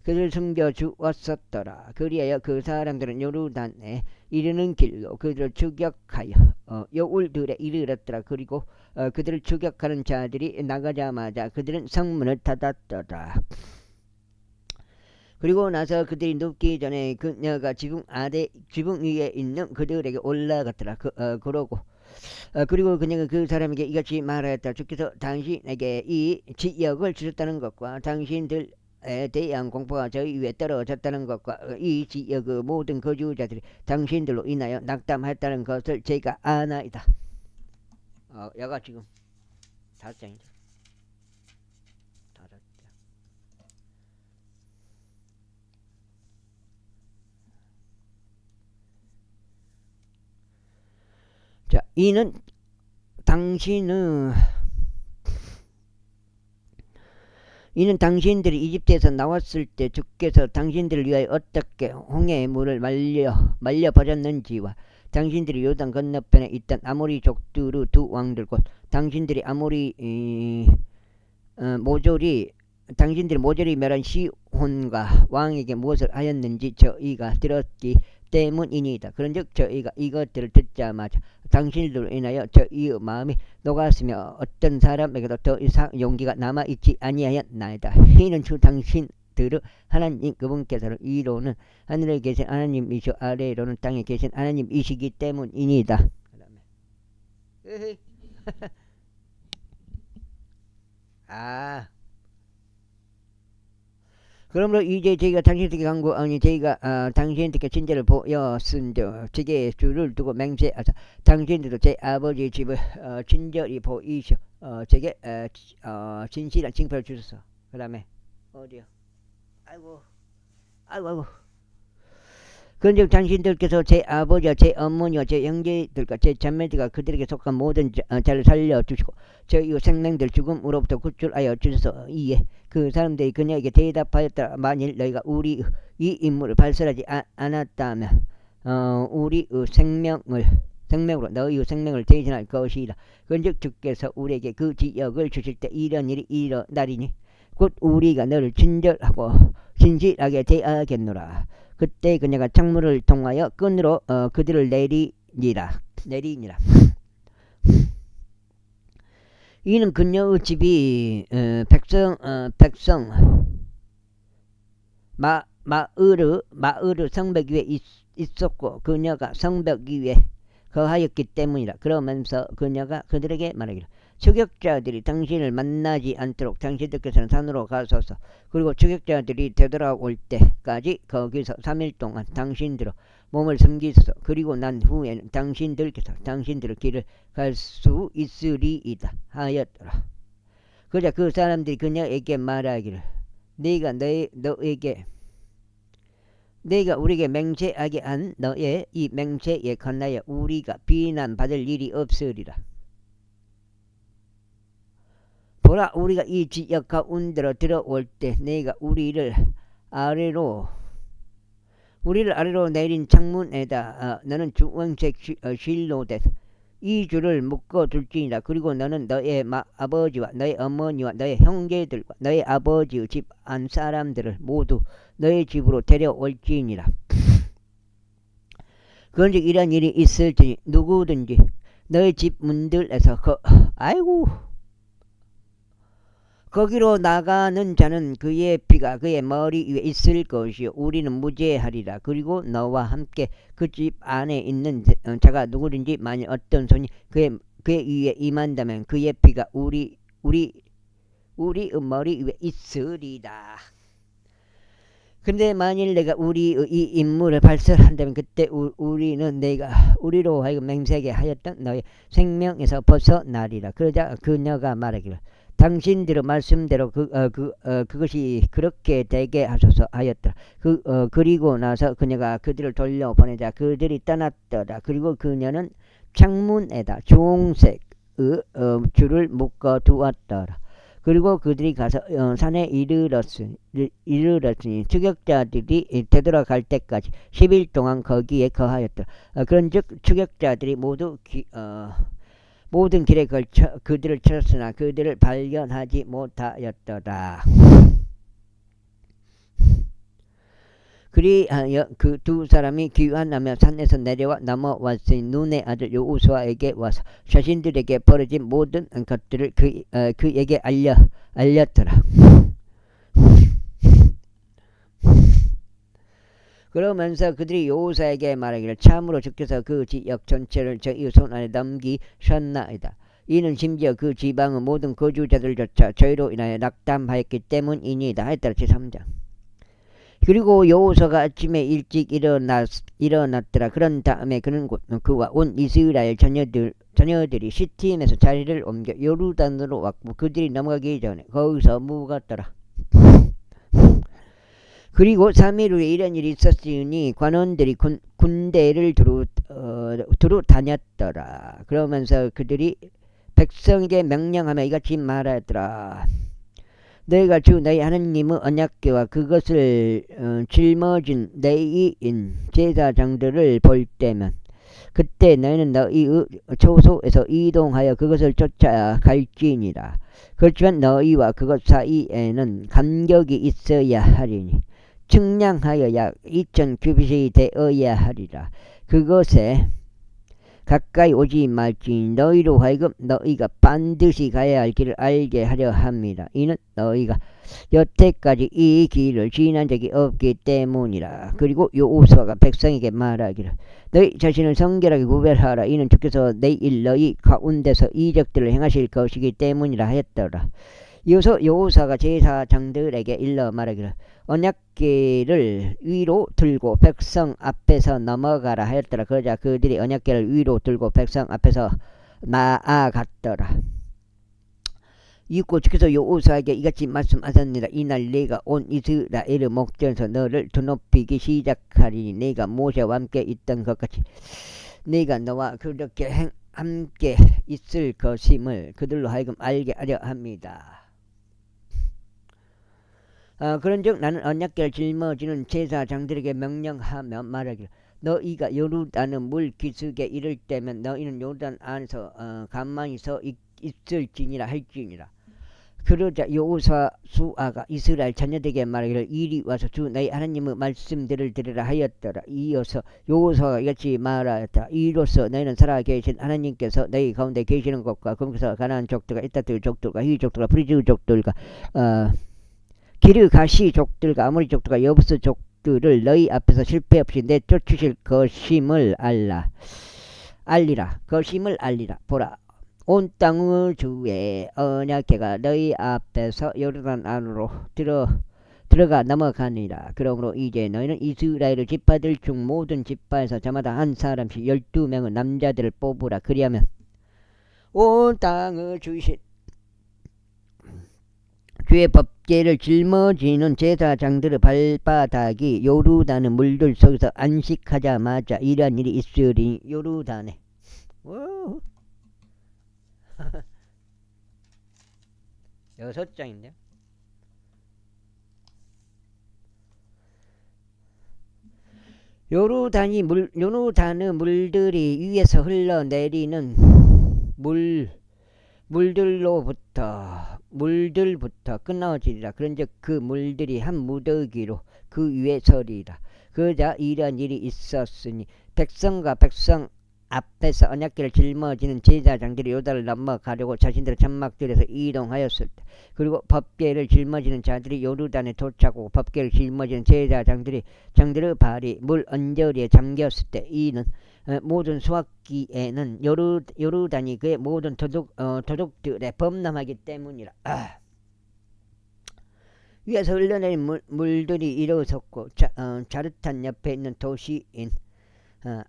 그들을 숨겨 주었었더라. 그리하여 그 사람들은 요르단에 이르는 길로 그들을 추격하여 여울들에 이르렀더라. 그리고 그들을 추격하는 자들이 나가자마자 그들은 성문을 닫았더라. 그리고 나서 그들이 눕기 전에 그녀가 지붕 위에 있는 그들에게 올라갔더라. 그리고 그녀가 그 사람에게 이같이 말하였다. 주께서 당신에게 이 지역을 주셨다는 것과 당신들에 대한 공포가 저희 위에 떨어졌다는 것과 이 지역의 모든 거주자들이 당신들로 인하여 낙담했다는 것을 제가 아나이다. 여가 지금 5장이죠. 자, 이는 당신들이 이집트에서 나왔을 때 주께서 당신들을 위하여 어떻게 홍해의 물을 말려 버렸는지와 당신들이 요단 건너편에 있던 아모리 족들의 두 왕들 곧 당신들이 모조리 멸한 시혼과 왕에게 무엇을 하였는지 저희가 들었기 때문이니이다. 그런즉 저희가 이것들을 듣자마자 당신들로 인하여 저희의 마음이 녹았으며 어떤 사람에게도 더 이상 용기가 남아있지 아니하였나이다. 이는 주 당신들의 하나님 그분께서는 위로는 하늘에 계신 하나님이시오 아래로는 땅에 계신 하나님이시기 때문이니이다. 그러므로 이제 저희가 당신들에게 간구하니 저희가 당신들께 친절을 보였은즉 제게 주를 두고 맹세하사 당신들도 제 아버지의 집을 친절히 보이시오 제게 진실한 징표를 주소서. 그 다음에 어디요? 아이고 그런즉 당신들께서 제 아버지와 제 어머니와 제 형제들과 제 자매들과 그들에게 속한 모든 자를 살려주시고 저희 생명들 죽음으로부터 구출하여 주소서. 이에 그 사람들이 그녀에게 대답하였다. 만일 너희가 우리 이 인물을 발설하지 않았다면 우리의 생명으로 너희의 생명을 대신할 것이라. 그런즉 주께서 우리에게 그 지역을 주실 때 이런 일이 일어나리니 곧 우리가 너를 친절하고 진실하게 대하겠노라. 그때 그녀가 창문을 통하여 끈으로 그들을 내리니라. 이는 그녀의 집이 백성 마으르 성벽 위에 있었고 그녀가 성벽 위에 거하였기 때문이라. 그러면서 그녀가 그들에게 말하기를 추격자들이 당신을 만나지 않도록 당신들께서는 산으로 가소서. 그리고 추격자들이 되돌아올 때까지 거기서 3일 동안 당신들로 몸을 숨기소서. 그리고 난 후에는 당신들께서 당신들의 길을 갈 수 있으리이다 하였더라. 그러자 그 사람들이 그녀에게 말하기를 내가 우리에게 맹세하게 한 너의 이 맹세에 관하여 우리가 비난받을 일이 없으리라. 보라, 우리가 이 지역 가운데로 들어올 때 내가 우리를 아래로 내린 창문에다 너는 주황색 실로 된 이 줄을 묶어 둘지니라. 그리고 너는 너의 아버지와 너의 어머니와 너의 형제들과 너의 아버지의 집 안 사람들을 모두 너의 집으로 데려올지니라. 그런즉 이런 일이 있을지니 누구든지 너의 집 문들에서 거기로 나가는 자는 그의 피가 그의 머리 위에 있을 것이요 우리는 무죄하리라. 그리고 너와 함께 그 집 안에 있는 자가 누구든지 만일 어떤 손이 그의 위에 임한다면 그의 피가 우리의 머리 위에 있으리라. 근데 만일 내가 우리의 이 인물을 발설한다면 그때 우리는 내가 우리로 하여금 맹세하게 하였던 너의 생명에서 벗어나리라. 그러자 그녀가 말하기를 당신들의 말씀대로 그것이 그렇게 되게 하소서 하였더라. 그리고 나서 그녀가 그들을 돌려보내자 그들이 떠났더라. 그리고 그녀는 창문에다 주홍색 줄을 묶어 두었더라. 그리고 그들이 가서 산에 이르렀으니 추격자들이 되돌아갈 때까지 10일 동안 거기에 거하였더라. 그런즉 추격자들이 모든 길에 걸쳐 그들을 찾았으나 그들을 발견하지 못하였더라. 그리하여 그 두 사람이 귀환하며 산에서 내려와 넘어왔으니 눈의 아들 여호수아에게 와서 자신들에게 벌어진 모든 것들을 그에게 알렸더라. 그러면서 그들이 여호수아에게 말하기를 참으로 주께서 그 지역 전체를 저희 손 안에 넘기셨나이다. 이는 심지어 그 지방의 모든 거주자들조차 저희로 인하여 낙담하였기 때문이니이다. 했더라. 제3장. 그리고 여호수아가 아침에 일찍 일어났더라. 그런 다음에 그는 그와 온 이스라엘 자녀들이 시팀에서 자리를 옮겨 요르단으로 왔고 그들이 넘어가기 전에 거기서 묵었더라. 그리고 3일 후에 이런 일이 있었으니 관원들이 군대를 두루 다녔더라. 그러면서 그들이 백성에게 명령하며 이같이 말하더라. 너희가 주 너희 하느님의 언약궤와 그것을 짊어진 레위인 제사장들을 볼 때면 그때 너희는 너희의 초소에서 이동하여 그것을 쫓아갈지니라. 그렇지만 너희와 그것 사이에는 간격이 있어야 하리니 측량하여 약 2,000 규빗이 되어야 하리라. 그것에 가까이 오지 말지니 너희로 하여금 너희가 반드시 가야 할 길을 알게 하려 합니다. 이는 너희가 여태까지 이 길을 지난 적이 없기 때문이라. 그리고 여호수아가 백성에게 말하기를 너희 자신을 성결하게 구별하라. 이는 주께서 내일 너희 가운데서 이적들을 행하실 것이기 때문이라 했더라. 이어서 여호수아가 제사장들에게 일러 말하기를 언약궤를 위로 들고 백성 앞에서 넘어가라 하였더라. 그러자 그들이 언약궤를 위로 들고 백성 앞에서 나아갔더라. 이윽고 주께서 여호수아에게 이같이 말씀하셨느니라. 이날 네가 온 이스라엘의 목전에서 너를 드높이기 시작하리니 네가 모세와 함께 있던 것 같이 네가 너와 그렇게 함께 있을 것임을 그들로 하여금 알게 하려 합니다. 그런즉 나는 언약궤를 짊어지는 제사장들에게 명령하며 말하기를 너희가 요르단의 물 기슭에 이를 때면 너희는 요르단 안에서 가만히 서 있을지니라 할지니라. 그러자 여호수아가 이스라엘 자녀들에게 말하기를 이리 와서 주 너희 하나님의 말씀들을 들으라 하였더라. 이어서 여호수아가 이같이 말하였다. 이로써 너희는 살아계신 하나님께서 너희 가운데 계시는 것과 거기서 가나안 족들과 이따들 족들과 히 족들과 프리즈 족들과 기르가시 족들과 아모리 족들과 여부스 족들을 너희 앞에서 실패 없이 내쫓으실 것임을 알리라. 것임을 알리라. 보라, 온 땅의 주의 언약궤가 너희 앞에서 요르단 안으로 들어가 넘어가니라. 그러므로 이제 너희는 이스라엘의 지파들 중 모든 지파에서 저마다 한 사람씩 12명의 남자들을 뽑으라. 그리하면 온 땅의 주이신 주의 법궤를 짊어지는 제사장들의 발바닥이 요르단의 물들 속에서 안식하자마자 이러한 일이 있으리니 요르단에 6장인데요. 요르단의 물들이 위에서 흘러내리는 물들부터 끊어지리라. 그런즉 그 물들이 한 무더기로 그 위에 서리라. 그러자 이런 일이 있었으니 백성과 백성 앞에서 언약궤를 짊어지는 제사장들이 요단을 넘어가려고 자신들의 장막들에서 이동하였을 때 그리고 법궤를 짊어지는 자들이 요르단에 도착하고 법궤를 짊어지는 제사장들의 발이 물 언저리에 잠겼을 때 이는 모든 수확기에는 요르단이 그의 모든 도둑들에 범람하기 때문이라. 위에서 흘러내린 물들이 일어섰고 자르탄 옆에 있는 도시인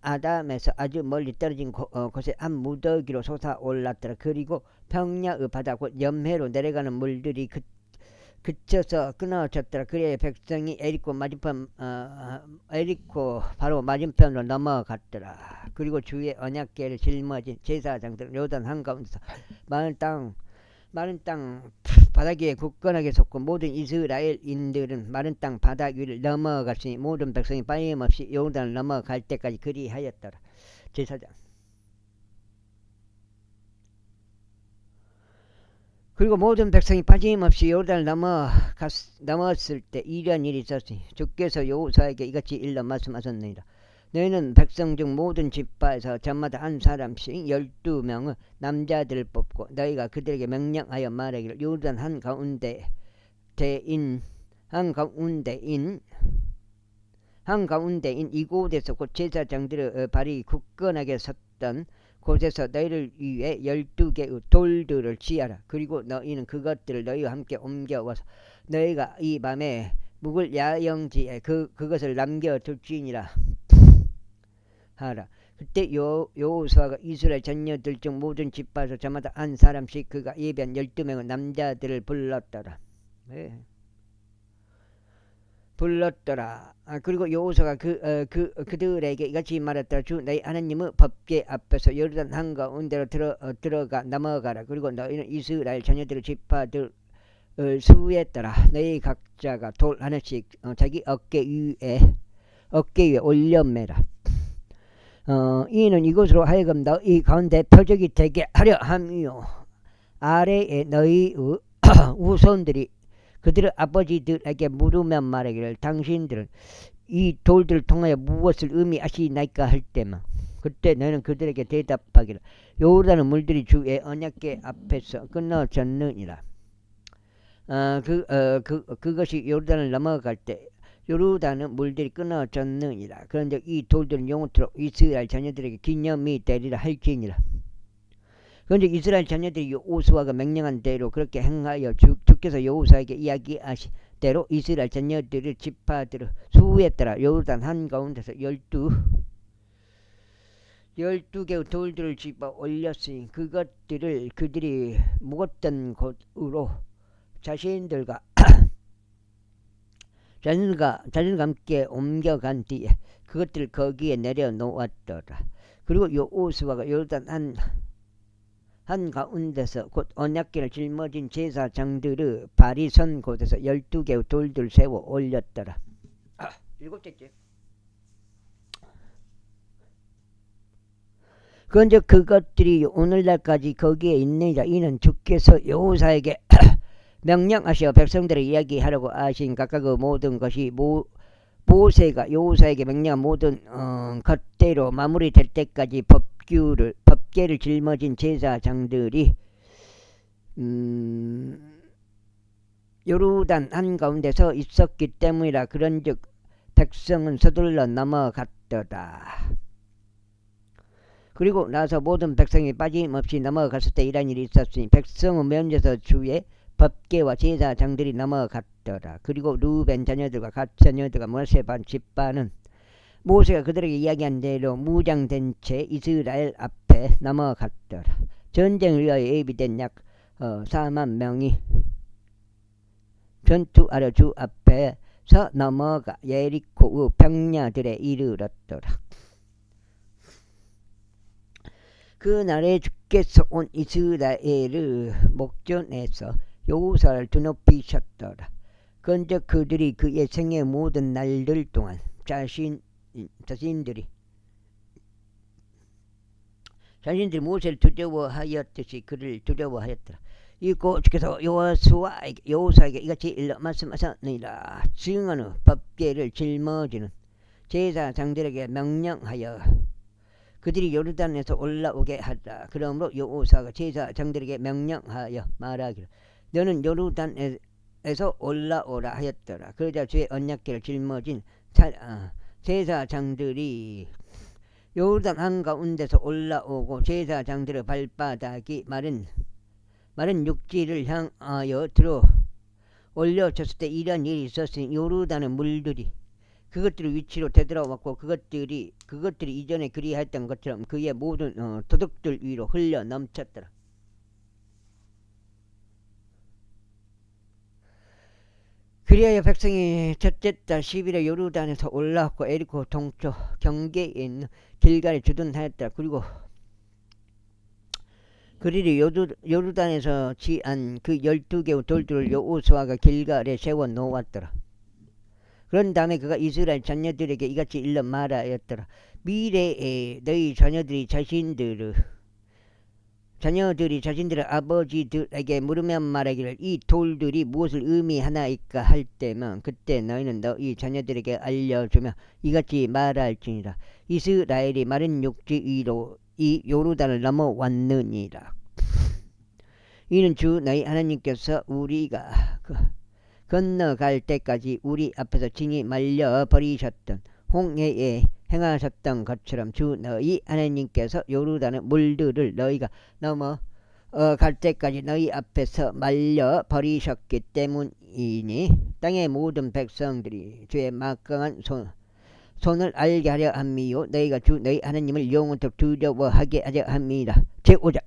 아담에서 아주 멀리 떨어진 곳에 한 무더기로 솟아올랐더라. 그리고 평야의 바다 곧 염해로 내려가는 물들이 그쳐서 끊어졌더라. 그래 백성이 에리코 바로 맞은편으로 넘어갔더라. 그리고 주의 언약궤를 짊어진 제사장들은 요단 한가운데서 마른 땅 바닥 위에 굳건하게 섰고 모든 이스라엘인들은 마른 땅 바닥 위를 넘어갔으니 모든 백성이 빠짐없이 요단을 넘어갈 때까지 그리하였더라. 제사장. 그리고 모든 백성이 빠짐없이 요단을 넘었을 때 이런 일이 있었으니 주께서 여호수아에게 이같이 일러 말씀하셨느니라. 너희는 백성 중 모든 지파에서 저마다 한 사람씩 12명의 남자들을 뽑고 너희가 그들에게 명령하여 말하기를 요단 한가운데인 이곳에서 곧 제사장들의 발이 굳건하게 섰던 곳에서 너희를 위해 12개의 돌들을 취하라. 그리고 너희는 그것들을 너희와 함께 옮겨와서 너희가 이 밤에 묵을 야영지에 그것을 남겨둘지니라 하라. 그때 여호수아가 이스라엘 전녀들 중 모든 지파에서 저마다 한 사람씩 그가 예비한 12명의 남자들을 불렀더라. 네. 그리고 여호수아가 그들에게 이같이 말했더라. 주 너희 하나님의 법궤 앞에서 요르단 한가운데로 넘어가라. 그리고 너희는 이스라엘 자녀들의 지파들 수했더라. 너희 각자가 돌 하나씩 자기 어깨 위에 올려 매라. 이는 이것으로 하여금 너희 가운데 표적이 되게 하려 함이요 아래에 너희의 후손들이 그들의 아버지들에게 물으면 말하기를 당신들은 이 돌들을 통하여 무엇을 의미하시나이까 할 때만 그때 너는 그들에게 대답하기를 요르단의 물들이 주의 언약궤 앞에서 끊어졌느니라. 그것이 요르단을 넘어갈 때 요르단의 물들이 끊어졌느니라. 그런데 이 돌들은 영원토록 이스라엘 자녀들에게 기념이 되리라 할지니라. 그런데 이스라엘 자녀들이 여호수아가 명령한 대로 그렇게 행하여 주께서 여호수아에게 이야기하신 대로 이스라엘 자녀들의 지파들을 수했더라. 요르단 한가운데서 12개의 돌들을 집어 올렸으니 그것들을 그들이 묵었던 곳으로 자신들과 함께 옮겨간 뒤에 그것들을 거기에 내려놓았더라. 그리고 여호수아가 요르단 한가운데서 곧 언약궤를 짊어진 제사장들의 발이 선 곳에서 12개의 돌들을 세워 올렸더라. 일곱째째. 그런데 그것들이 오늘날까지 거기에 있느니라. 이는 주께서 여호수아에게 명령하시어 백성들을 이야기하라고 하신 각각의 모든 것이 모세가 여호수아에게 명령한 모든 것대로 마무리될 때까지 법궤를 짊어진 제사장들이 요르단 한가운데서 있었기 때문이라. 그런즉 백성은 서둘러 넘어갔더라. 그리고 나서 모든 백성이 빠짐없이 넘어갔을 때 이런 일이 있었으니 백성은 면제서 주의 법궤와 제사장들이 넘어갔더라. 그리고 루벤 자녀들과 갓 자녀들과 므낫세 반 집반은 모세가 그들에게 이야기한 대로 무장된 채 이스라엘 앞에 넘어갔더라. 전쟁을 위하여 예비된 약 4만 명이 전투하려 주 앞에서 넘어가 예리코의 평야들에 이르렀더라. 그날에 주께서 온 이스라엘의 목전에서 여호수아를 드높이셨더라. 그런즉 그들이 그의 생의 모든 날들 동안 자신들이 모세를 두려워하였듯이 그를 두려워하였더라. 이고 주께서 여호수아에게 이같이 일러 말씀하셨느니라. 증언의 법궤를 짊어지는 제사장들에게 명령하여 그들이 요르단에서 올라오게 하라. 그러므로 여호수아가 제사장들에게 명령하여 말하기를 너는 요르단에서 올라오라 하였더라. 그러자 주의 언약궤를 짊어진 제사장들이 요르단 한가운데서 올라오고 제사장들의 발바닥이 마른 육지를 향하여 들어 올려졌을 때 이런 일이 있었으니 요르단의 물들이 그것들을 위치로 되돌아왔고 그것들이 이전에 그리했던 것처럼 그의 모든 도둑들 위로 흘러 넘쳤더라. 그리하여 백성이 첫째 달 10일에 요르단에서 올라왔고 에리코 동쪽 경계에 있는 길갈에 주둔하였더라. 그리고 그들이 요르단에서 지한 그 12개의 돌들을 여호수아가 길갈에 세워 놓았더라. 그런 다음에 그가 이스라엘 자녀들에게 이같이 일러 말하였더라. 미래에 너희 자녀들이 자신들의 아버지들에게 물으면 말하기를 이 돌들이 무엇을 의미하나이까 할 때면 그때 너희는 너희 자녀들에게 알려주며 이같이 말할지니라. 이스라엘이 마른 육지 위로 이 요르단을 넘어왔느니라. 이는 주 너희 하나님께서 우리가 건너갈 때까지 우리 앞에서 진히 말려버리셨던 홍해에 행하셨던 것처럼 주 너희 하나님께서 요르단의 물들을 너희가 넘어갈 때까지 너희 앞에서 말려버리셨기 때문이니 땅의 모든 백성들이 주의 막강한 손을 알게 하려 함이요 너희가 주 너희 하나님을 영원토록 두려워하게 하려 함이라. 제5장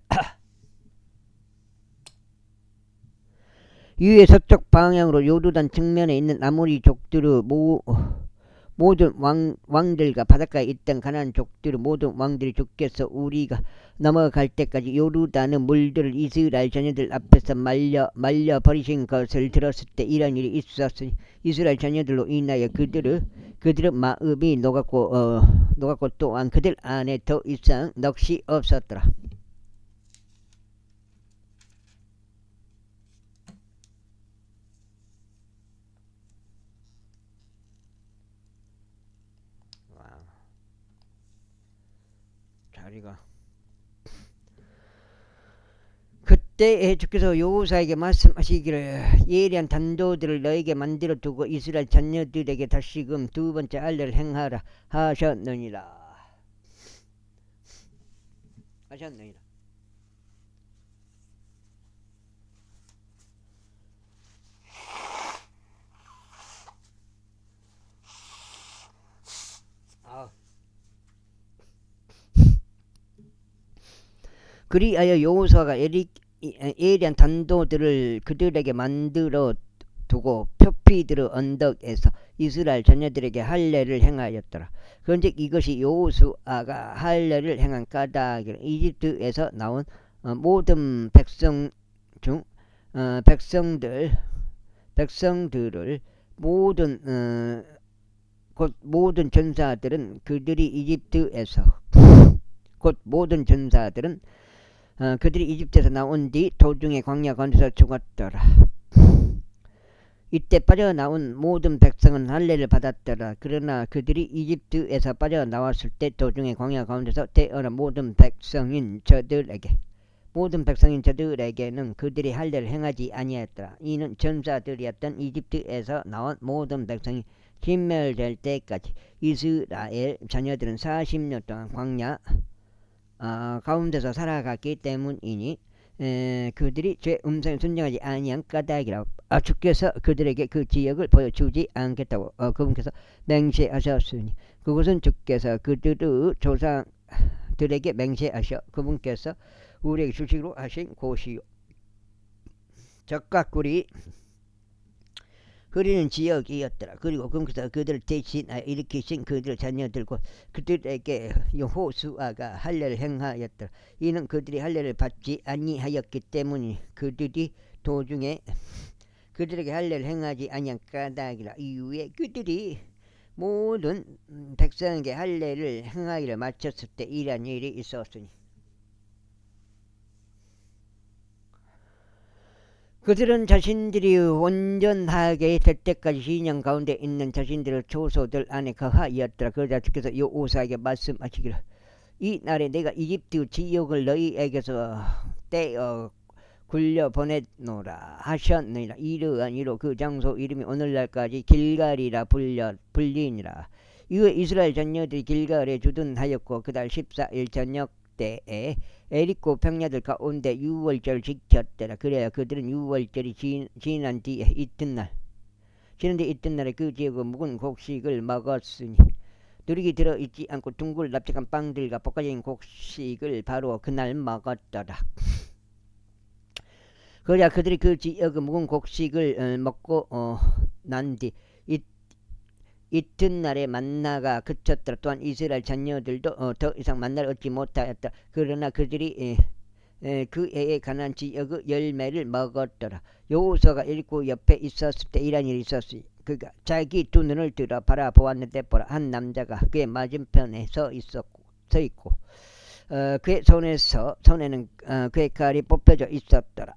이후에 서쪽 방향으로 요르단 측면에 있는 아모리 족들의 모든 왕들과 바닷가에 있던 가나안 족들의 모든 왕들이 주께서 우리가 넘어갈 때까지 요르단의 물들을 이스라엘 자녀들 앞에서 말려 버리신 것을 들었을 때 이런 일이 있었으니 이스라엘 자녀들로 인하여 그들의 마음이 녹았고 또한 그들 안에 더 이상 넋이 없었더라. 자리가 그때 주께서 여호수아에게 말씀하시기를 예리한 단도들을 너에게 만들어 두고 이스라엘 자녀들에게 다시금 두 번째 할례를 행하라 하셨느니라. 그리하여 여호수아가 예리한 단도들을 그들에게 만들어 두고 표피들의 언덕에서 이스라엘 자녀들에게 할례를 행하였더라. 그런즉 이것이 여호수아가 할례를 행한 까닭이라. 이집트에서 나온 모든 백성 중 백성들을 모든 전사들은 그들이 이집트에서 나온 뒤 도중에 광야 가운데서 죽었더라. 이때 빠져나온 모든 백성은 할례를 받았더라. 그러나 그들이 이집트에서 빠져나왔을 때 도중에 광야 가운데서 태어난 모든 백성인 저들에게는 그들이 할례를 행하지 아니하였더라. 이는 전사들이었던 이집트에서 나온 모든 백성이 진멸될 때까지 이스라엘 자녀들은 40년 동안 광야 가운데서 살아갔기 때문이니 그들이 죄 음성에 순종하지 아니한 까닭이라. 주께서 그들에게 그 지역을 보여주지 않겠다고 그분께서 맹세하셨으니 그것은 주께서 그들의 조상들에게 맹세하셔 그분께서 우리에게 주시기로 하신 곳이요 적과 꿀이 흐리는 지역이었더라. 그리고 그분께서 그들을 대신하여 일으키신 그들의 자녀들과 그들에게 여호수아가 할례를 행하였더라. 이는 그들이 할례를 받지 아니하였기 때문이 그들이 도중에 그들에게 할례를 행하지 아니한 까닭이라. 이후에 그들이 모든 백성에게 할례를 행하기를 마쳤을 때 이러한 일이 있었으니 그들은 자신들이 온전하게 될 때까지 신령 가운데 있는 자신들의 조소들 안에 거하였더라. 그러자 주께서 여호수아에게 말씀하시기를 이 날에 내가 이집트 지역을 너희에게서 떼어 굴려 보냈노라 하셨느니라. 이러한 이로 그 장소 이름이 오늘날까지 길갈이라 불리니라. 이후에 이스라엘 자녀들이 길갈에 주둔하였고 그달 14일 저녁 때에 에리코 평야들 가운데 유월절 지켰더라. 그래야 그들은 유월절이 지난 뒤에 이튿날 지는데 이튿날에 그 지역의 묵은 곡식을 먹었으니 누룩이 들어있지 않고 둥글 납작한 빵들과 볶아진 곡식을 바로 그날 먹었더라. 그러자 그들이 그 지역의 묵은 곡식을 먹고 난 뒤 이튿날에 만나가 그쳤더라. 또한 이스라엘 자녀들도 더 이상 만나를 얻지 못하였다. 그러나 그들이 그 해에 가나안 지역의 열매를 먹었더라. 여호수아가 에리코 옆에 있었을 때 이런 일이 있었으니 그가 자기 두 눈을 들어 바라보았는데 보라, 한 남자가 그의 맞은편에 서 있고 그의 손에는 그의 칼이 뽑혀져 있었더라.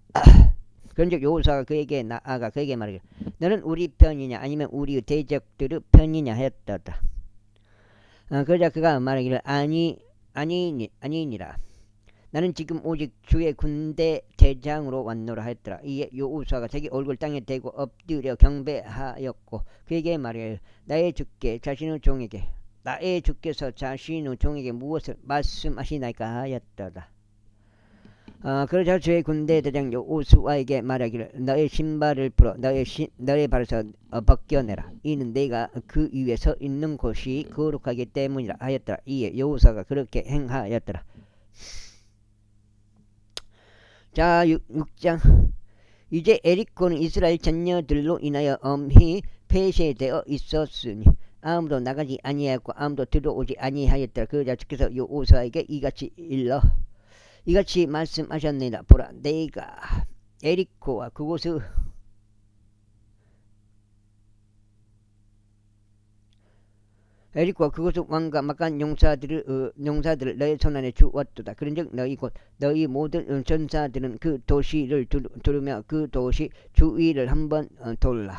그런즉 여호수아가 그에게 나아가 그에게 말하기를 너는 우리 편이냐 아니면 우리 대적들의 편이냐 했더라. 그러자 그가 말하기를 아니니라. 나는 지금 오직 주의 군대 대장으로 왔노라 했더라. 이에 여호수아가 자기 얼굴 땅에 대고 엎드려 경배하였고 그에게 말하기를 나의 주께서 자신의 종에게 무엇을 말씀하시나이까 하였더라. 그러자 주의 군대 대장 여호수아에게 말하기를 너의 신발을 풀어 너의 발에서 벗겨내라. 이는 내가 그 위에 서 있는 곳이 거룩하기 때문이라 하였더라. 이에 여호수아가 그렇게 행하였더라. 자, 6장. 이제 에리코는 이스라엘 자녀들로 인하여 엄히 폐쇄되어 있었으니 아무도 나가지 아니하였고 아무도 들어오지 아니하였더라. 그러자 주께서 여호수아에게 이같이 말씀하셨느니라. 보라, 내가 에리코와 그곳의 왕과 막간 용사들을 너의 손안에 주었도다. 그런즉 너희 모든 전사들은 그 도시를 두르며 그 도시 주위를 한번 돌라.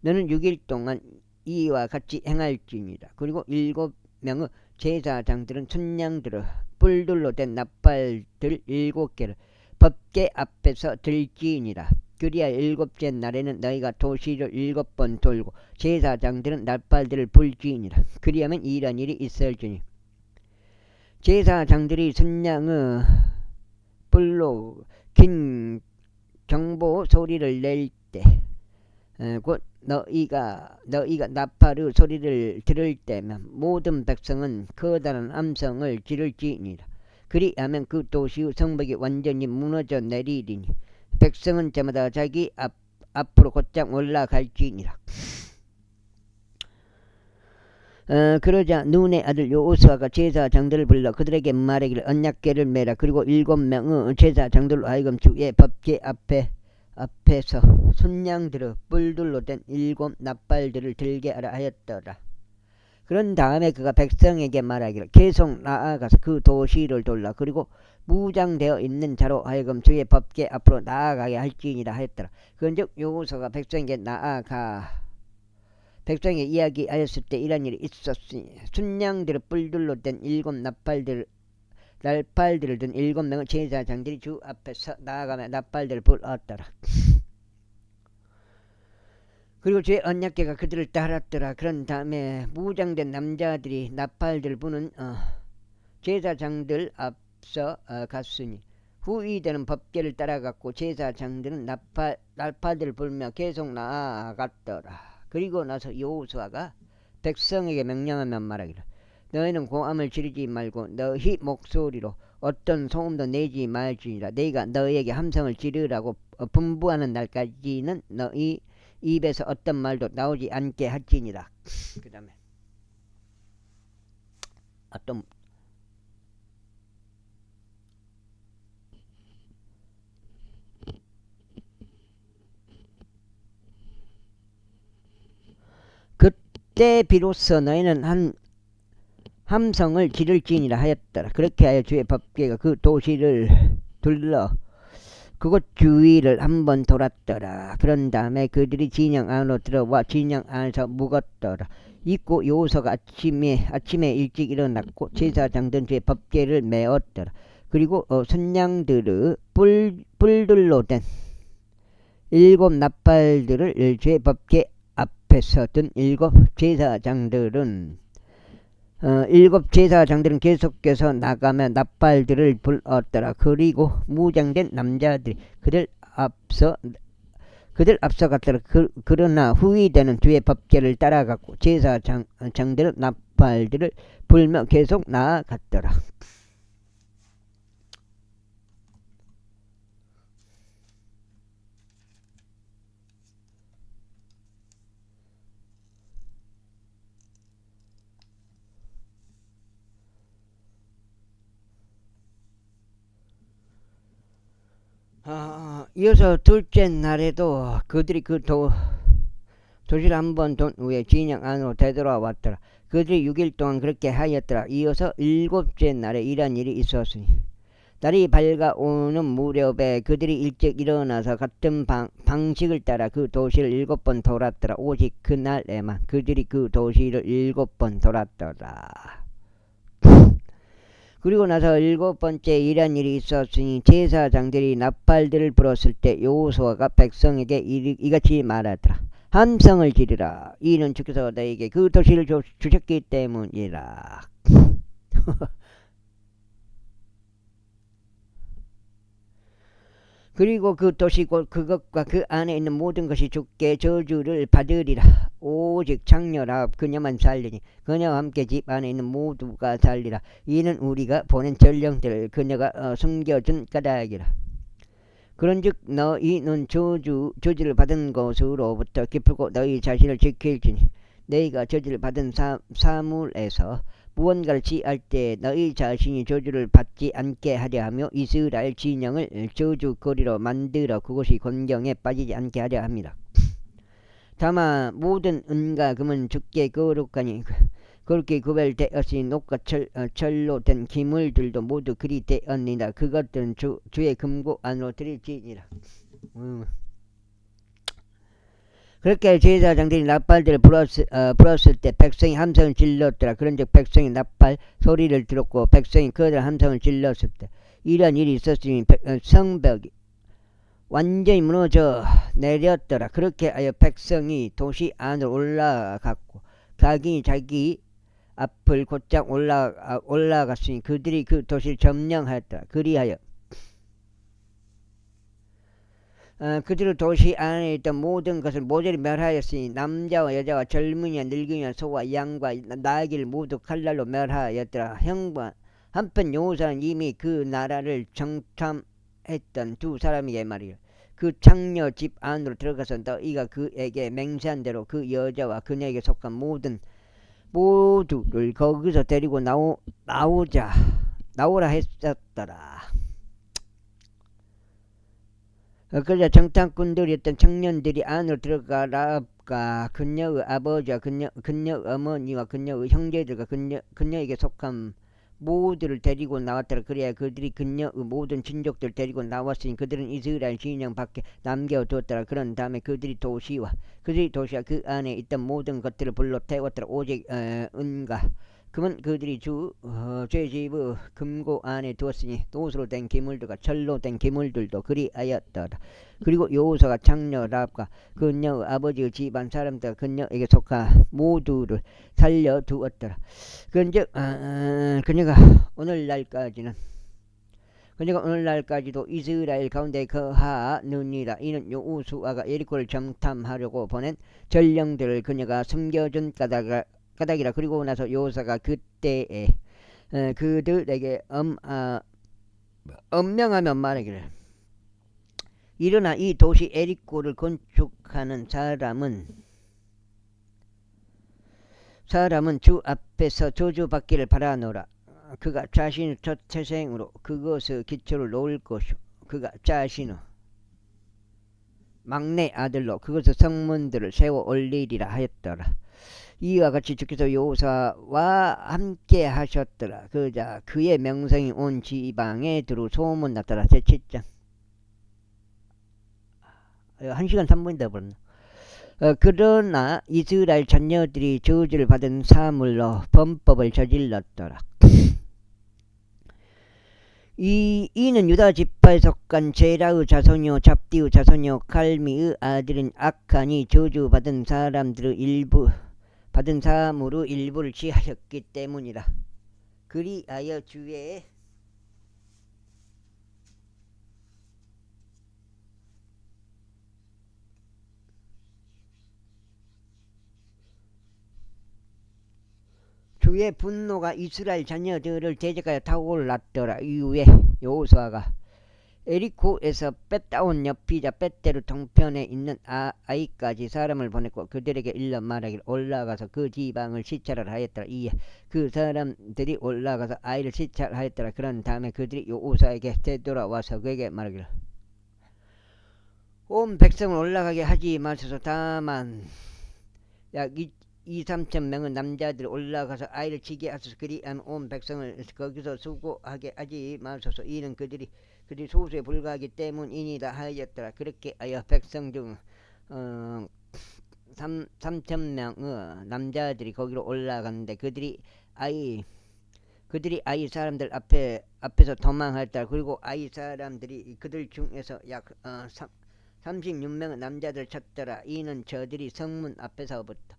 너는 6일 동안 이와 같이 행할지니라. 그리고 7명의 제사장들은 순양들을 뿔들로 된 나팔들 7개를 법궤 앞에서 들지니라. 그리하여 7째 날에는 너희가 도시를 7번 돌고 제사장들은 나팔들을 불지니라. 그리하면 이런 일이 있을지니 제사장들이 순양의 뿔로 긴 경보 소리를 낼 때 곧 너희가 나팔의 소리를 들을 때면 모든 백성은 커다란 암성을 지를지니라. 그리하면 그 도시의 성벽이 완전히 무너져 내리리니 백성은 저마다 자기 앞으로 곧장 올라갈지니라. 그러자 눈의 아들 여호수아가 제사장들을 불러 그들에게 말하기를 언약궤를 메라. 그리고 7명의 제사장들로 하여금 주의 법궤 앞에서 순양들의 뿔들로 된 7 나팔들을 들게 하라 하였더라. 그런 다음에 그가 백성에게 말하기를 계속 나아가서 그 도시를 돌라. 그리고 무장되어 있는 자로 하여금 주의 법궤 앞으로 나아가게 할지니라 하였더라. 그런즉 여호수아가 백성에게 나아가 백성에게 이야기하였을 때 이런 일이 있었으니 순양들의 뿔들로 된 7 나팔들을 든 7명의 제사장들이 주 앞에서 나아가며 나팔들을 불었더라. 그리고 주의 언약궤가 그들을 따랐더라. 그런 다음에 무장된 남자들이 나팔들을 부는 제사장들 앞서 갔으니 후위대는 법궤를 따라갔고 제사장들은 나팔들을 불며 계속 나아갔더라. 그리고 나서 여호수아가 백성에게 명령하며 말하기를 너희는 고함을 지르지 말고 너희 목소리로 어떤 소음도 내지 말지니라. 내가 너희에게 함성을 지르라고 분부하는 날까지는 너희 입에서 어떤 말도 나오지 않게 할지니라. 그 다음에 그때 비로소 너희는 한 함성을 지를지니라 하였더라. 그렇게 하여 주의 법궤가 그 도시를 둘러 그곳 주위를 한번 돌았더라. 그런 다음에 그들이 진영 안으로 들어와 진영 안에서 묵었더라. 있고 여호수아가 아침에 일찍 일어났고 제사장들은 주의 법궤를 메었더라. 그리고 순양들의 뿔들로 된 7 나팔들을 주의 법궤 앞에서 든 7 제사장들은 7 제사장들은 계속해서 나가며 나팔들을 불었더라. 그리고 무장된 남자들이 그들 그들 앞서갔더라. 그러나 후위대는 뒤에 법계를 따라갔고 제사장들은 나팔들을 불며 계속 나아갔더라. 이어서 둘째 날에도 그들이 그 도시를 한번 돈 후에 진영 안으로 되돌아왔더라. 그들이 6일 동안 그렇게 하였더라. 이어서 일곱째 날에 이런 일이 있었으니 날이 밝아오는 무렵에 그들이 일찍 일어나서 같은 방식을 따라 그 도시를 7번 돌았더라. 오직 그날에만 그들이 그 도시를 7번 돌았더라. 그리고 나서 7번째 이런 일이 있었으니 제사장들이 나팔들을 불었을 때 여호수아가 백성에게 이같이 말하더라. 함성을 지르라. 이는 주께서 너에게 그 도시를 주셨기 때문이라. 그리고 그 도시 곧 그것과 그 안에 있는 모든 것이 주께 저주를 받으리라. 오직 장녀 라합 그녀만 살리니 그녀와 함께 집 안에 있는 모두가 살리라. 이는 우리가 보낸 전령들을 그녀가 숨겨준 까닭이라. 그런즉 너희는 저주를 받은 것으로부터 기쁘고 너희 자신을 지킬지니 너희가 저주를 받은 사물에서 무언가를 취할 때 너희 자신이 저주를 받지 않게 하려 하며 이스라엘 진영을 저주거리로 만들어 그곳이 곤경에 빠지지 않게 하려 합니다. 다만 모든 은과 금은 주께 거룩하니 그렇게 구별되었으니 녹과 철로 된 기물들도 모두 그리 되었니라. 그것들은 주의 금고 안으로 들일지니라. 그렇게 제사장들이 나팔들을 불었을 때 백성이 함성을 질렀더라. 그런즉 백성이 나팔 소리를 들었고 백성이 그들 함성을 질렀을 때 이런 일이 있었으니 성벽이 완전히 무너져 내렸더라. 그렇게 하여 백성이 도시 안으로 올라갔고 각인이 자기 앞을 곧장 올라갔으니 그들이 그 도시를 점령하였더라. 그리하여 그들은 도시 안에 있던 모든 것을 모조리 멸하였으니 남자와 여자와 젊은이와 늙은이와 소와 양과 나귀를 모두 칼날로 멸하였더라. 형과 한편 여호수아는 이미 그 나라를 정탐했던 두 사람에게 말이라. 그 창녀 집 안으로 들어가서 너희가 그에게 맹세한 대로 그 여자와 그녀에게 속한 모두를 거기서 데리고 나오라 했었더라. 그러자 정탐꾼들이었던 청년들이 안으로 들어가 라합과 그녀의 아버지와 그녀의 어머니와 그녀의 형제들과 그녀에게 속한 모두를 데리고 나왔더라. 그래야 그들이 그녀의 모든 친족들 데리고 나왔으니 그들은 이스라엘 진영 밖에 남겨두었더라. 그런 다음에 그들이 도시와 그 안에 있던 모든 것들을 불러 태웠더라. 오직 은과 금은 그들이 죄집의 금고 안에 두었으니 노수로 된 기물들과 철로 된 기물들도 그리하였더라. 그리고 여호수아가 장녀 라합과 그녀의 아버지의 집안 사람들과 그녀에게 속한 모두를 살려두었더라. 그런즉 그녀가 오늘날까지도 이스라엘 가운데 거하느니라. 이는 여호수아가 예리코를 정탐하려고 보낸 전령들을 그녀가 숨겨준 까닭이라. 그리고 나서 여호수아가 그때에 그들에게 엄명하며 말하기를 일어나 이 도시 에리코를 건축하는 사람은 주 앞에서 저주받기를 바라노라. 그가 자신의 첫 태생으로 그것의 기초를 놓을 것이요 그가 자신의 막내 아들로 그것의 성문들을 세워 올리리라 하였더라. 이와 같이 주께서 여호수아와 함께 하셨더라. 그의 명성이 온 지방에 두루 소문났더라. 제7장 1시간 3분이 되어버렸나. 그러나 이스라엘 자녀들이 저주를 받은 사물로 범법을 저질렀더라. 이는 유다 지파에 속한 제라의 자손이요 잡디의 자손이요 갈미의 아들인 악한이 저주받은 받은 사물의 일부를 취하였기 때문이라. 그리하여 주의 주의 분노가 이스라엘 자녀들을 대적하여 타올랐더라. 이후에 여호수아가 에리코에서 뺏다온 여피자 벳대로 동편에 있는 아이까지 사람을 보냈고 그들에게 일러 말하기를 올라가서 그 지방을 시찰을 하였더라. 이에 그 사람들이 올라가서 아이를 시찰하였더라. 그런 다음에 그들이 여호수아에게 되돌아와서 그에게 말하기를 온 백성을 올라가게 하지 마소서. 다만 약 2-3천 명의 남자들이 올라가서 아이를 치게 하소서. 그리하면 온 백성을 거기서 수고하게 하지 마소서. 이는 그들이 소수에 불과하기 때문이니라 하였더라. 그렇게 하여 백성 중 3천 명의 남자들이 거기로 올라갔는데 그들이 아이 사람들 앞에서 도망하였더라. 그리고 아이 사람들이 그들 중에서 약 36명의 남자들 쳤더라. 이는 저들이 성문 앞에서부터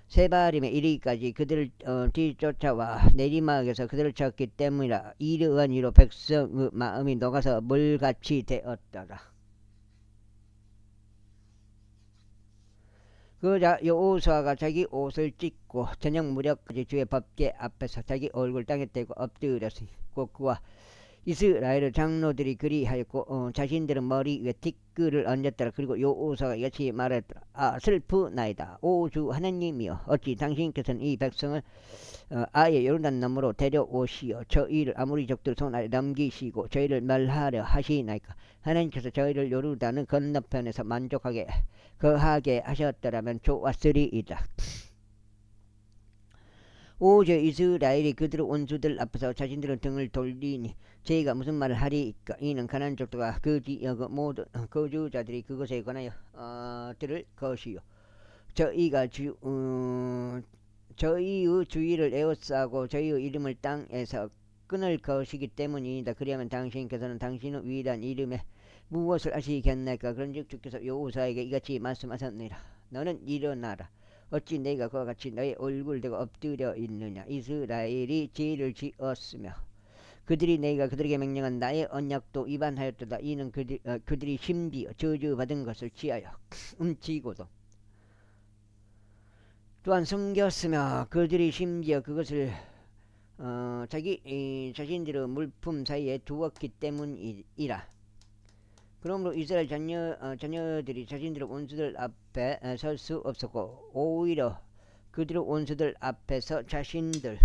세바림에 이르기까지 그들을 뒤쫓아와 내리막에서 그들을 쳤기 때문이라. 이러한 이로 백성의 마음이 녹아서 물같이 되었더라. 그러자 여호수아가 자기 옷을 찢고 저녁 무렵까지 주의 법궤 앞에서 자기 얼굴 땅에 떼고 엎드렸으니 그와 이스라엘 장로들이 그리하였고 자신들은 머리 위에 티끌을 얹었더라. 그리고 여호수아가 이같이 말했더라. 슬프나이다. 오 주 하나님이여, 어찌 당신께서는 이 백성을 아예 요르단 너머로 데려오시어 저희를 아무리 적들 손 아래 넘기시고 저희를 멸하려 하시나이까. 하나님께서 저희를 요르단의 건너편에서 만족하게 거하게 하셨더라면 좋았으리이다. 오저 이스라엘이 그들의 원수들 앞에서 자신들의 등을 돌리니 저희가 무슨 말을 하리이까. 이는 가나안 족속과 그 지역의 모든 거주자들이 그것에 관하여 들을 것이요 저희가 저희의 주의를 에워싸고 저희의 이름을 땅에서 끊을 것이기 때문이다. 그리하면 당신께서는 당신의 위대한 이름에 무엇을 하시겠나이까. 그런즉 주께서 여호수아에게 이같이 말씀하셨느니라. 너는 일어나라. 어찌 내가 그와 같이 너의 얼굴 대고 엎드려 있느냐. 이스라엘이 죄를 지었으며 그들이 내가 그들에게 명령한 나의 언약도 위반하였도다. 이는 그들이 심지어 저주받은 것을 취하여 훔치고도 또한 숨겼으며 그들이 심지어 그것을 자신들의 물품 사이에 두었기 때문이라. 그러므로 이스라엘 자녀들이 자신들의 원수들 앞에 설 수 없었고 오히려 그들의 원수들 앞에서 자신들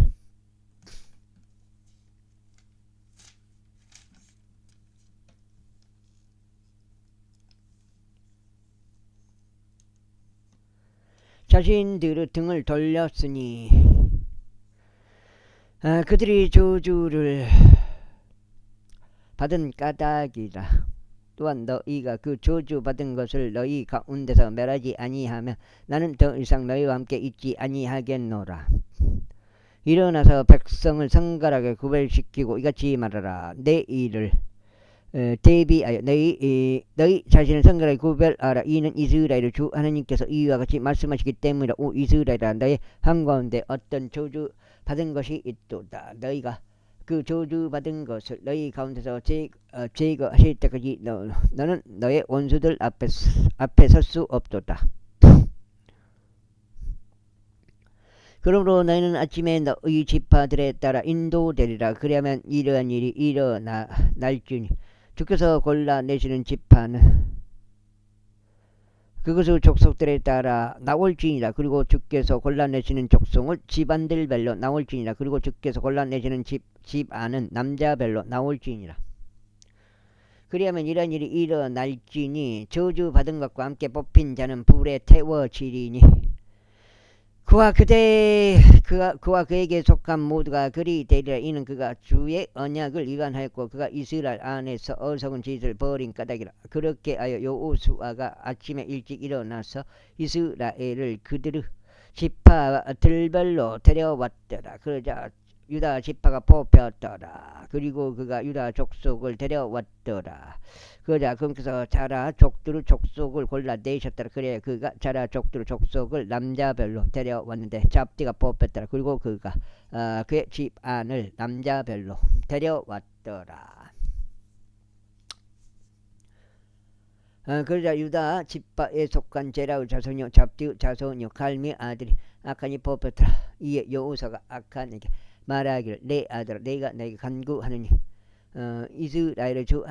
자신들의 등을 돌렸으니 그들이 저주를 받은 까닭이라. 또한 너희가 그 저주받은 것을 너희 가운데서 멸하지 아니하면 나는 더 이상 너희와 함께 있지 아니하겠노라. 일어나서 백성을 성갈하게 구별시키고 이같이 말하라. 내 일을 대비하여 너희 자신을 성갈하게 구별하라. 이는 이스라엘의 주 하나님께서 이와 같이 말씀하시기 때문이라. 오 이스라엘아, 너희 한가운데 어떤 저주받은 것이 있도다. 너희가 그 저주받은 것을 너희 가운데서 제거하실 때까지 너는 너의 원수들 앞에 설 수 없도다. 그러므로 너희는 아침에 너희 지파들에 따라 인도되리라. 그리하면 이러한 일이 일어날지니 주께서 골라내시는 지파는 그것의 족속들에 따라 나올지니라. 그리고 주께서 골라내시는 족속을 집안들별로 나올지니라. 그리고 주께서 골라내시는 집안은 남자별로 나올지니라. 그리하면 이런 일이 일어날지니 저주받은 것과 함께 뽑힌 자는 불에 태워지리니 그와 그에게 속한 모두가 그리 되리라. 이는 그가 주의 언약을 위반하였고 그가 이스라엘 안에서 어리석은 짓을 벌인 까닭이라. 그렇게 하여 여호수아가 아침에 일찍 일어나서 이스라엘을 그들의 지파들별로 데려왔더라. 그러자 유다 지파가 뽑혔더라. 그리고 그가 유다 족속을 데려왔더라. 그러자 그분께서 자라 족들의 족속을 골라내셨더라. 그래 그가 자라 족들의 족속을 남자별로 데려왔는데 잡디가 뽑혔더라. 그리고 그가 그의 집안을 남자별로 데려왔더라. 그러자 유다 집바에 속한 제라의 자손이요 잡디의 자손이요 갈미의 아들이 아칸이 뽑혔더라. 이에 여호사가 아칸에게 말하기를 내 아들아 내가 내게 간구하느니 이스라엘의 주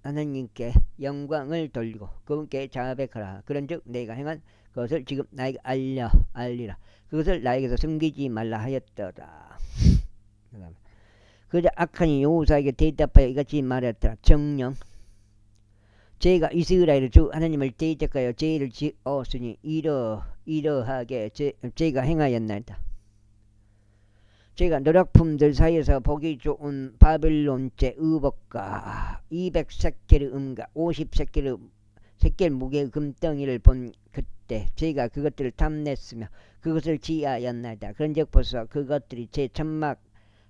하나님께 영광을 돌리고 그분께 자백하라. 그런즉 내가 행한 것을 지금 나에게 알리라. 그것을 나에게서 숨기지 말라 하였더라. 그러자 아칸이 여호사에게 대답하여 이같이 말했더라. 정녕 제가 이스라엘의 주 하나님을 대적하여 죄를 지었으니 이러하게 제가 행하였나이다. 제가 노략품들 사이에서 보기 좋은 바벨론제 의복과 200세겔의 음과 50세겔 무게의 금덩이를 본 그때 제가 그것들을 탐냈으며 그것을 지하였나이다. 그런즉 보소서 그것들이 제 천막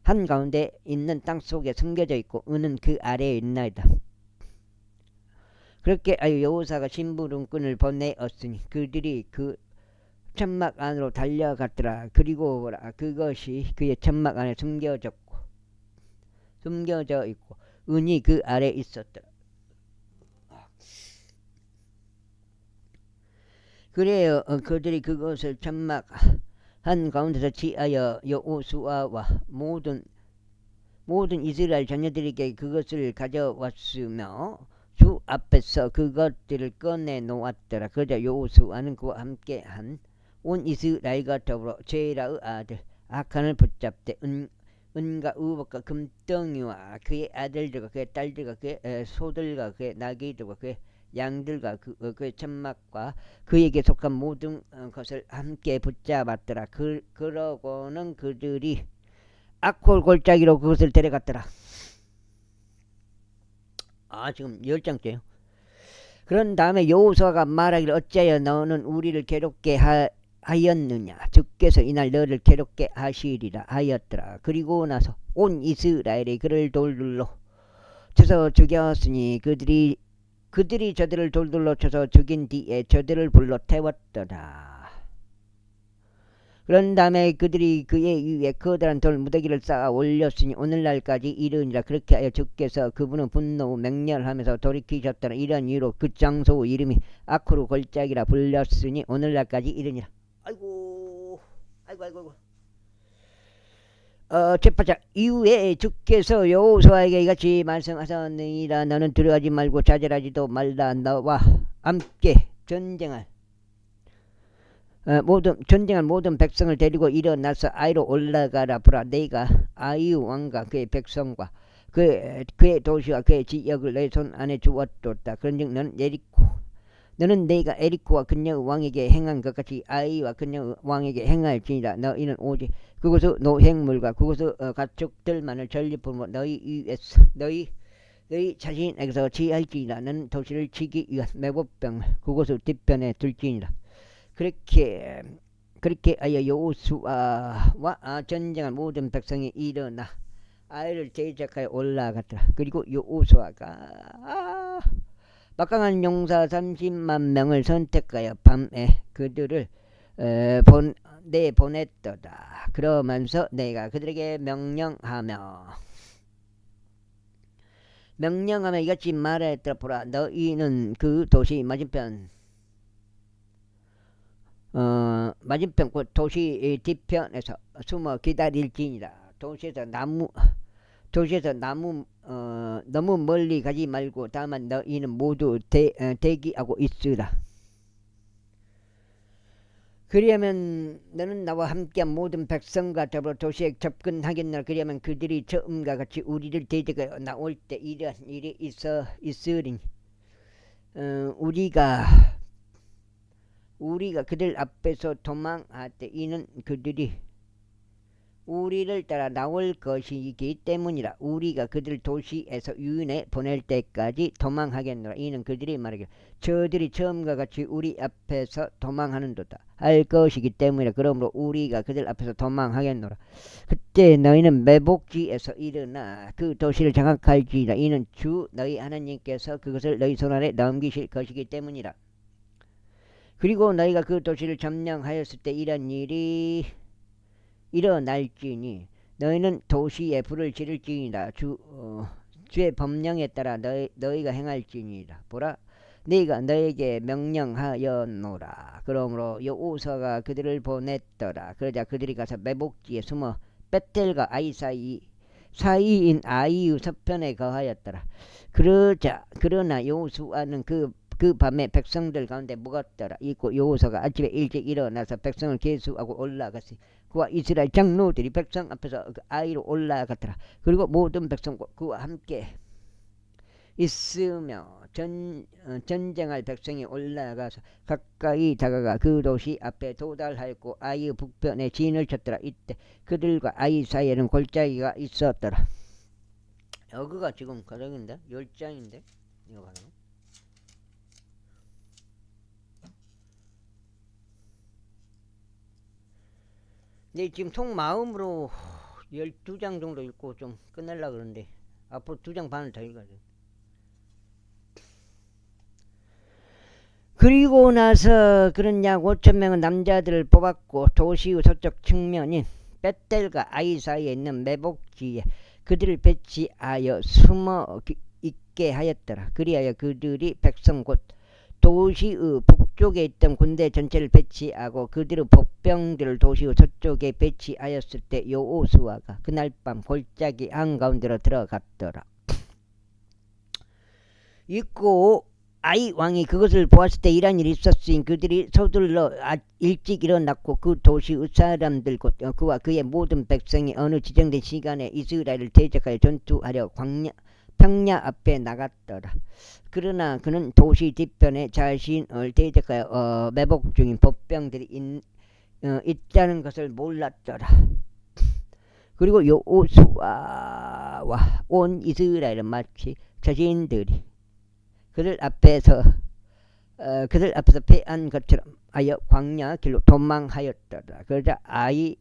한가운데 있는 땅속에 숨겨져 있고 은은 그 아래에 있나이다. 그렇게 여호사가 심부름꾼을 보내었으니 그들이 그 천막 안으로 달려갔더라. 그리고 그것이 그의 천막 안에 숨겨져 있고 은이 그 아래에 있었더라. 그래요 그들이 그것을 천막 한가운데서 지하여 여호수아와 모든 이스라엘 자녀들에게 그것을 가져왔으며 주 앞에서 그것들을 꺼내 놓았더라. 그러자 여호수아는 그와 함께한 온 이스라엘과 더불어 제라의 아들 아칸을 붙잡되 은과 의복과 금덩이와 그의 아들들과 그의 딸들과 그의 소들과 그의 나귀들과 그의 양들과 그의 천막과 그에게 속한 모든 것을 함께 붙잡았더라. 그러고는 그들이 아콜 골짜기로 그것을 데려갔더라. 지금 10장째요. 그런 다음에 여호수아가 말하기를 어찌하여 너는 우리를 괴롭게 하였느냐. 주께서 이날 너를 괴롭게 하시리라 하였더라. 그리고 나서 온 이스라엘이 그를 돌들로 쳐서 죽였으니 그들이 저들을 돌들로 쳐서 죽인 뒤에 저들을 불러 태웠더라. 그런 다음에 그들이 그의 위에 커다란 돌 무더기를 쌓아 올렸으니 오늘날까지 이르니라. 그렇게 하여 주께서 그분은 분노 맹렬하면서 돌이키셨더라. 이런 이유로 그 장소 이름이 아코르 골짜기라 불렸으니 오늘날까지 이르니라. 아이고. 제파자 이후에 주께서 여호수아에게 이같이 말씀하셨느니라. 너는 두려워하지 말고 좌절하지도 말라. 너와 함께 전쟁할 모든 백성을 데리고 일어나서 아이로 올라가라. 보라 내가 아이 왕과 그의 백성과 그의 도시와 그의 지역을 내 손 안에 주었도다. 그런즉 너는 내가 에리코와 그녀의 왕에게 행한 것 같이 아이와 그녀의 왕에게 행할지니라. 너희는 오직 그곳의 노획물과 그곳의 가축들만을 전리품으로 너희 자신에게서 취할지니라. 너는 도시를 치기 위한 매복병을 그곳의 뒤편에 둘지니라. 그렇게 하여 여호수아와 전쟁한 모든 백성이 일어나 아이를 대적하여 올라갔더라. 그리고 여호수아가 막강한 용사 30만 명을 선택하여 밤에 그들을 내보냈더라. 그러면서 내가 그들에게 명령하며 이같이 말하였더라. 보라 너희는 그 도시 맞은편 도시 뒤편에서 숨어 기다릴지니라. 도시에서 너무 멀리 가지 말고 다만 너희는 모두 대기하고 있으라. 그리하면 너는 나와 함께한 모든 백성과 더불어 도시에 접근하겠노라. 그리하면 그들이 처음과 같이 우리를 대적하여 나올 때 이러한 일이 있으리니 우리가 그들 앞에서 도망할 때 이는 그들이 우리를 따라 나올 것이기 때문이라. 우리가 그들 도시에서 유인해 보낼 때까지 도망하겠노라. 이는 그들이 말하기를 저들이 처음과 같이 우리 앞에서 도망하는도다 할 것이기 때문이라. 그러므로 우리가 그들 앞에서 도망하겠노라. 그때 너희는 매복지에서 일어나 그 도시를 장악할지니라. 이는 주 너희 하나님께서 그것을 너희 손안에 넘기실 것이기 때문이라. 그리고 너희가 그 도시를 점령하였을 때 이런 일이 일어날지니 너희는 도시에 불을 지를지니라. 주의 법령에 따라 너희가 행할지니라. 보라 네가 너에게 명령하였노라. 그러므로 여호수아가 그들을 보냈더라. 그러자 그들이 가서 매복지에 숨어 벳델과 아이 사이인 아이의 서편에 거하였더라. 그러나 여호수아는 그 밤에 백성들 가운데 묵었더라. 있고 여호수아가 아침에 일찍 일어나서 백성을 계수하고 올라갔으니 그와 이스라엘 장로들이 백성 앞에서 그 아이로 올라갔더라. 그리고 모든 백성과 그와 함께 있으며 전쟁할 백성이 올라가서 가까이 다가가 그 도시 앞에 도달하였고 아이의 북편에 진을 쳤더라. 이때 그들과 아이 사이에는 골짜기가 있었더라. 여기가 지금 가정인데 10장인데 이거 봐라. 네, 지금 속마음으로 12장 정도 읽고 좀 끝내려고 그러는데 앞으로 2장 반을 더 읽어야 돼. 그리고 나서 그런 약 5,000명의 남자들을 뽑았고 도시의 서쪽 측면인 벳델과 아이 사이에 있는 매복지에 그들을 배치하여 숨어 있게 하였더라. 그리하여 그들이 백성 곧 도시의 북쪽에 있던 군대 전체를 배치하고 그들의 복병들을 도시의 서쪽에 배치하였을 때 여호수아가 그날 밤 골짜기 한가운데로 들어갔더라. 있고 아이 왕이 그것을 보았을 때 이런 일이 있었으니 그들이 서둘러 일찍 일어났고 그 도시의 사람들 곧 그와 그의 모든 백성이 어느 지정된 시간에 이스라엘을 대적하여 전투하려 평야 앞에 나갔더라. 그러나 그는 도시 뒤편에 자신을 대적하여 매복 중인 복병들이 있다는 것을 몰랐더라. 그리고 여호수아와 온 이스라엘은 마치 자신들이 그들 앞에서 패한 것처럼 하여 광야 길로 도망하였더라. 그러자 아이에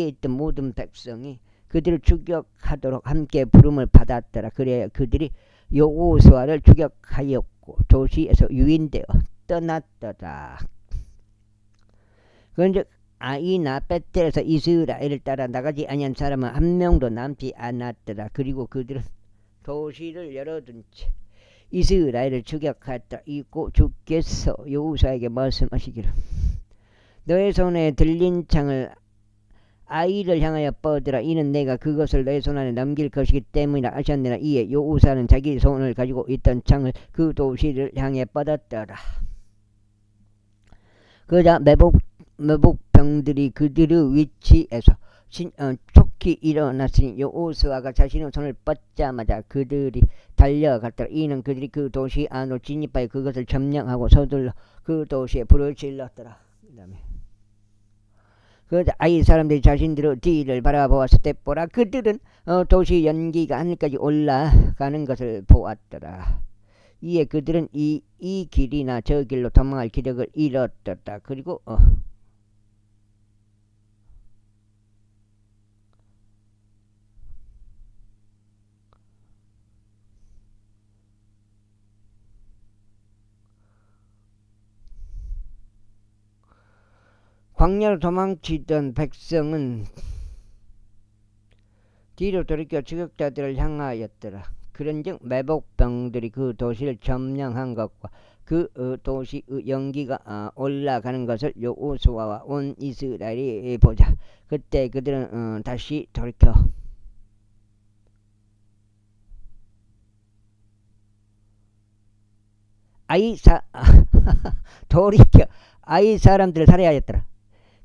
있던 모든 백성이 그들을 추격하도록 함께 부름을 받았더라. 그래야 그들이 여호수아를 추격하였고 도시에서 유인되어 떠났더라. 그런즉 아이나 벳델에서 이스라엘을 따라 나가지 아니한 사람은 한 명도 남지 않았더라. 그리고 그들은 도시를 열어둔 채 이스라엘을 추격하였다. 이고 주께서 여호수아에게 말씀하시기를 너의 손에 들린 창을 아이를 향하여 뻗으라. 이는 내가 그것을 너의 손 안에 넘길 것이기 때문이라 하셨느니라. 이에 여호수아는 자기 손을 가지고 있던 창을 그 도시를 향해 뻗었더라. 그러자 매복병들이 그들의 위치에서 촉히 일어났으니 여호수아가 자신의 손을 뻗자마자 그들이 달려갔더라. 이는 그들이 그 도시 안으로 진입하여 그것을 점령하고 서둘러 그 도시에 불을 질렀더라. 그러자 아이 사람들이 자신들의 뒤를 바라보았을 때 보라 그들은 도시 연기가 하늘까지 올라가는 것을 보았더라. 이에 그들은 이 길이나 저 길로 도망할 기력을 잃었더라. 그리고 광야로 도망치던 백성은 뒤로 돌이켜 추격자들을 향하였더라. 그런즉 매복병들이 그 도시를 점령한 것과 그 도시의 연기가 올라가는 것을 여호수아와 온 이스라엘이 보자. 그때 그들은 다시 돌이켜 돌이켜 아이 사람들을 살해하였더라.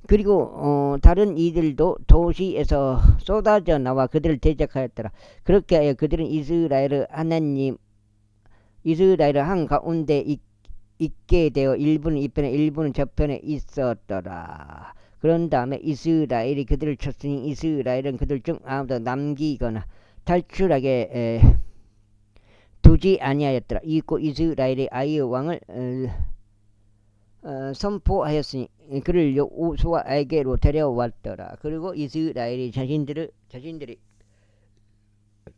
그리고 다른 이들도 도시에서 쏟아져 나와 그들을 대적하였더라. 그렇게 하여 그들은 이스라엘의 한가운데 있게 되어 일부는 이편에 일부는 저편에 있었더라. 그런 다음에 이스라엘이 그들을 쳤으니 이스라엘은 그들 중 아무도 남기거나 탈출하게 두지 아니하였더라. 이고 이스라엘이 아이의 왕을 선포하였으니 그를 여호수아에게로 데려왔더라. 그리고 이스라엘이 자신들이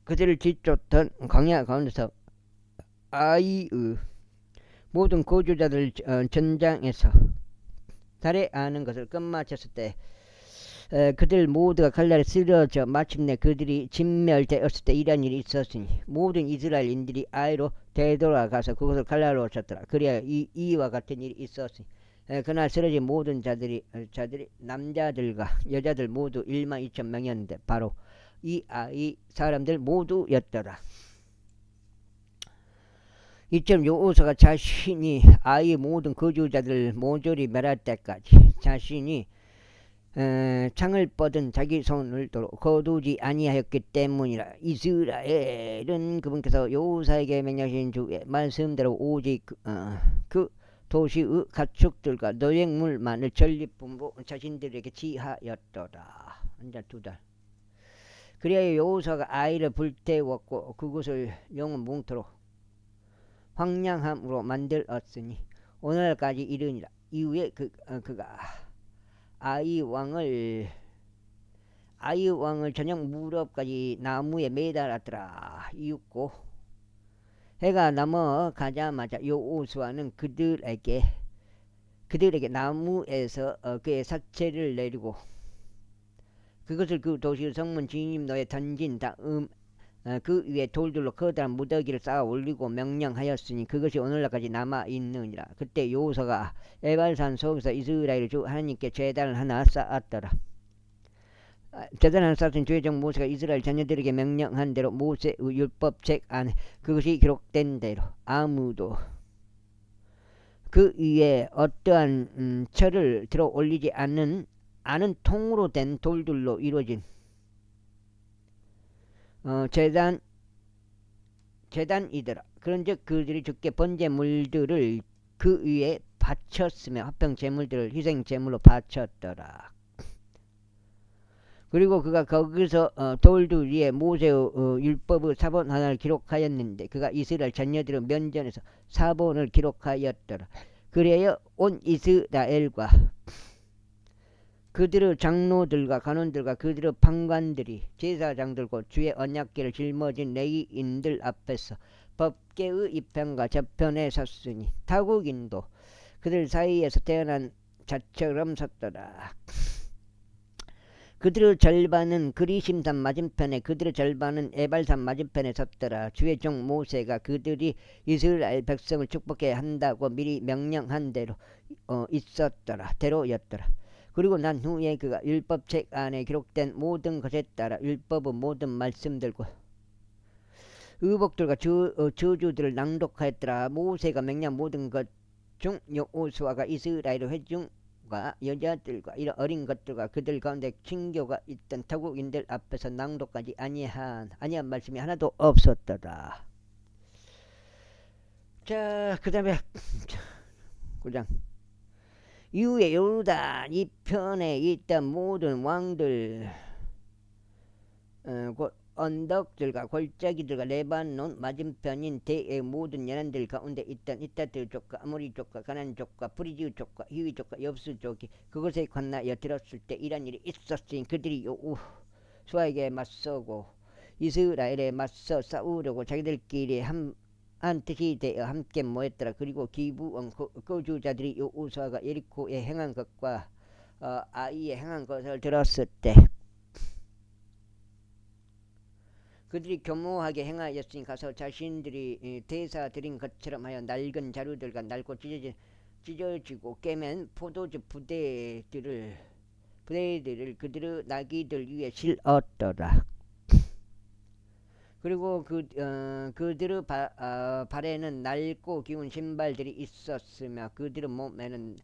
그들을 뒤쫓던 광야 가운데서 아이의 모든 거주자들 전장에서 살해하는 것을 끝마쳤을 때 그들 모두가 칼날에 쓰러져 마침내 그들이 진멸되었을 때 이런 일이 있었으니 모든 이스라엘인들이 아이로 되돌아가서 그곳을 칼날로 쳤더라. 그래야 이와 같은 일이 있었으니 그날 쓰러진 모든 자들이 남자들과 여자들 모두 12,000명이었는데 바로 이 아이 사람들 모두였더라. 이처럼 여호수아가 자신이 아이의 모든 거주자들을 모조리 멸할 때까지 자신이 창을 뻗은 자기 손을 도로 거두지 아니하였기 때문이라. 이스라엘은 그분께서 여호수아에게 명령하신 주의 말씀대로 오직 그 도시의 가축들과 노획물만을 전리품으로 자신들에게 지하였더라. 이제 2달. 그리하여 여호수아가 아이를 불태웠고 그곳을 영원 뭉토록 황량함으로 만들었으니 오늘까지 이르니라. 이후에 그가 아이 왕을 저녁 무렵까지 나무에 매달았더라. 이윽고 해가 넘어가자마자 여호수아는 그들에게 나무에서 그의 사체를 내리고 그것을 그 도시의 성문 진입로에 던진 다음 그 위에 돌들로 커다란 무더기를 쌓아 올리고 명령하였으니 그것이 오늘날까지 남아있느니라. 그때 여호수아가 에발산 속에서 이스라엘 주 하나님께 제단을 하나 쌓았더라. 제단 하나 쌓은 주의 종 모세가 이스라엘 자녀들에게 명령한 대로 모세의 율법책 안에 그것이 기록된 대로 아무도 그 위에 어떠한 철을 들어 올리지 않은 통으로 된 돌들로 이루어진 제단이더라. 그런즉 그들이 주께 번제물들을 그 위에 바쳤으며 화평 제물들을 희생 제물로 바쳤더라. 그리고 그가 거기서 돌들 위에 모세의 율법의 사본 하나를 기록하였는데 그가 이스라엘 자녀들의 면전에서 사본을 기록하였더라. 그래야 온 이스라엘과 그들의 장로들과 간원들과 그들의 판관들이 제사장들과 주의 언약궤를 짊어진 레위인들 앞에서 법궤의 이편과 저편에 섰으니 타국인도 그들 사이에서 태어난 자처럼 섰더라. 그들의 절반은 그리심산 맞은편에 그들의 절반은 에발산 맞은편에 섰더라. 주의 종 모세가 그들이 이스라엘 백성을 축복해야 한다고 미리 명령한 대로 대로였더라. 그리고 난 후에 그가 율법책 안에 기록된 모든 것에 따라 율법의 모든 말씀들과 의복들과 저주들을 낭독하였더라. 모세가 명령 모든 것 중 여호수아가 이스라엘 회중과 여자들과 이런 어린 것들과 그들 가운데 친교가 있던 타국인들 앞에서 낭독하지 아니한 말씀이 하나도 없었더라. 자, 그 다음에 9장. 이후에 요르단 이편에 있던 모든 왕들 곧 언덕들과 골짜기들과 레바논 맞은편인 대의 모든 연안들 가운데 있던 이따들 족과 아모리 족과 가난 족과 브리지 족과 히위 족과 엽수 족이 그것에 관하여 들었을 때 이런 일이 있었으니 그들이 여호수아에게 맞서고 이스라엘에 맞서 싸우려고 자기들끼리 한 뜻이 되어 함께 모였더라. 그리고 기브온 거주자들이 여호수아가 예리코에 행한 것과 아이에 행한 것을 들었을 때 그들이 교모하게 행하였으니 가서 자신들이 대사 드린 것처럼 하여 낡은 자루들과 낡고 찢어지고 깨맨 포도주 부대들을 그들의 나귀들 위에 실었더라. 그리고 그들의 발에는 낡고 기운 신발들이 있었으며 그들의 몸에는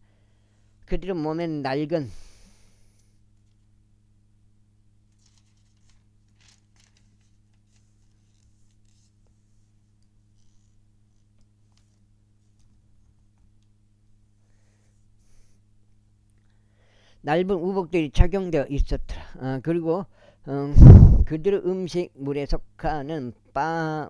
낡은 우복들이 착용되어 있었더라. 그리고 그들의 음식물에 속하는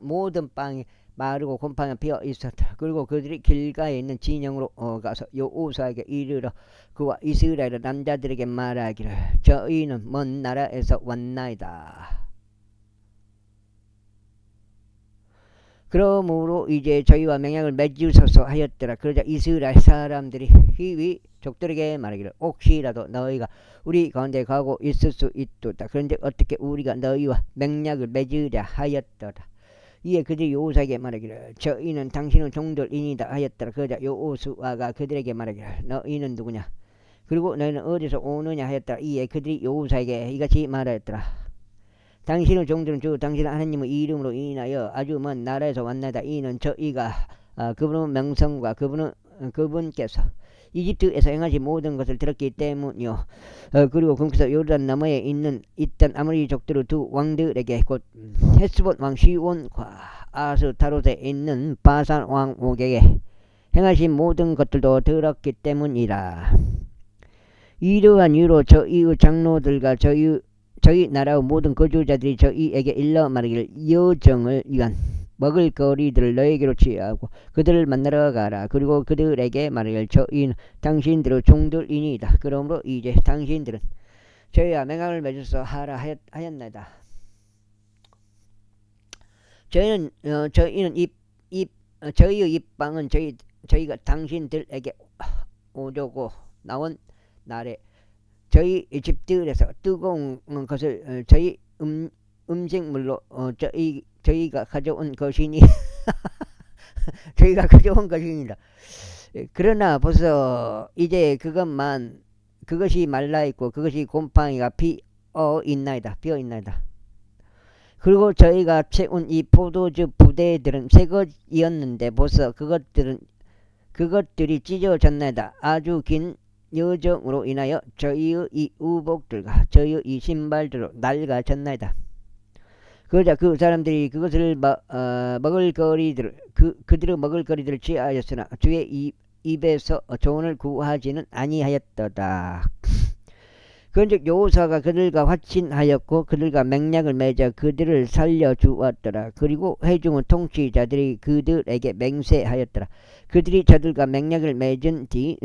모든 빵이 마르고 곰팡이가 피어 있었더라. 그리고 그들이 길가에 있는 진영으로 가서 여호수아에게 이르러 그와 이스라엘 남자들에게 말하기를 저희는 먼 나라에서 왔나이다. 그러므로 이제 저희와 맹약을 맺으소서 하였더라. 그러자 이스라엘 사람들이 히위 족들에게 말하기를 혹시라도 너희가 우리 가운데 가고 있을 수 있도다. 그런데 어떻게 우리가 너희와 맹약을 맺으랴 하였더라. 이에 그들이 여호수아에게 말하기를 저희는 당신의 종들이니이다 하였더라. 그러자 여호수아가 그들에게 말하기를 너희는 누구냐 그리고 너희는 어디서 오느냐 하였더라. 이에 그들이 여호수아에게 이같이 말하였더라. 당신의 종들은 주 당신의 하나님의 이름으로 인하여 아주 먼 나라에서 왔나이다. 이는 저희가 그분의 명성과 그분께서 이집트에서 행하신 모든 것을 들었기 때문이요. 그리고 그께서 요르단 너머에 있던 아모리 족들의 두 왕들에게 곧 헤스본 왕 시온과 아스타롯에 있는 바산 왕 옥에게 행하신 모든 것들도 들었기 때문이라. 이러한 이유로 저희의 장로들과 저희 나라의 모든 거주자들이 저희에게 일러 말하기를 여정을 위한 먹을 거리들을 너에게로 취하고 그들을 만나러 가라. 그리고 그들에게 말하기를 저희는 당신들의 종들이니이다. 그러므로 이제 당신들은 저희와 맹약을 맺어서 하라 하였나이다. 저희의 입방은 저희가 당신들에게 오려고 나온 날에 저희 집들에서 뜨거운 것을 저희 음식물로 저희가 가져온 것이니 저희가 가져온 것입니다. 그러나 벌써 이제 그것이 말라있고 그것이 곰팡이가 비어 있나이다. 그리고 저희가 채운 이 포도주 부대들은 새 것이었는데 벌써 그것들이 찢어졌나이다. 아주 긴 여정으로 인하여 저희의 이 의복들과 저희의 이 신발들로 낡아졌나이다. 그러자 그 사람들이 그것을 그들의 먹을거리들을 취하였으나 주의 입에서 조언을 구하지는 아니하였더라. 그런즉 여호수아가 그들과 화친하였고 그들과 맹약을 맺어 그들을 살려주었더라. 그리고 회중의 통치자들이 그들에게 맹세하였더라. 그들이 저들과 맹약을 맺은 뒤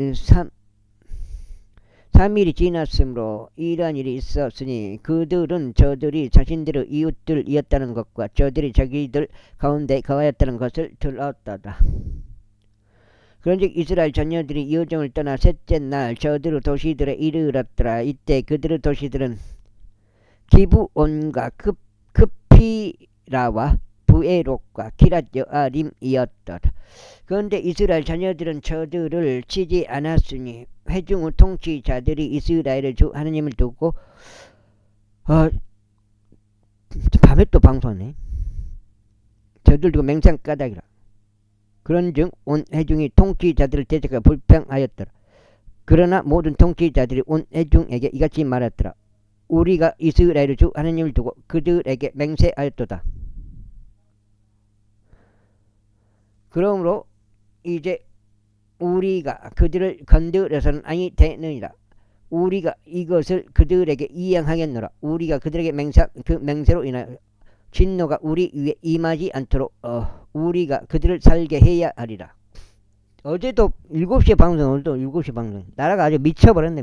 3일이 지났으므로 이러한 일이 있었으니 그들은 저들이 자신들의 이웃들이었다는 것과 저들이 자기들 가운데 거하였다는 것을 들었더라. 그런즉 이스라엘 자녀들이 여정을 떠나 셋째 날 저들의 도시들에 이르렀더라. 이때 그들의 도시들은 기브온과 크피라와 부에롯과 기랏 여아림이었더라. 그런데 이스라엘 자녀들은 저들을 치지 않았으니 회중의 통치자들이 이스라엘의 주 하나님을 두고 밤에 또 방송하네. 저들 두고 맹상 까닭이라. 그런즉 온 회중이 통치자들을 대적하여 불평하였더라. 그러나 모든 통치자들이 온 회중에게 이같이 말했더라. 우리가 이스라엘의 주 하나님을 두고 그들에게 맹세하였도다. 그러므로 이제 우리가 그들을 건드려서는 아니 되느니라. 우리가 이것을 그들에게 이행하겠노라. 우리가 그들에게 그 맹세로 인하여 진노가 우리 위에 임하지 않도록 우리가 그들을 살게 해야 하리라. 어제도 7시에 방송, 오늘도 7시 방송. 나라가 아주 미쳐버렸네.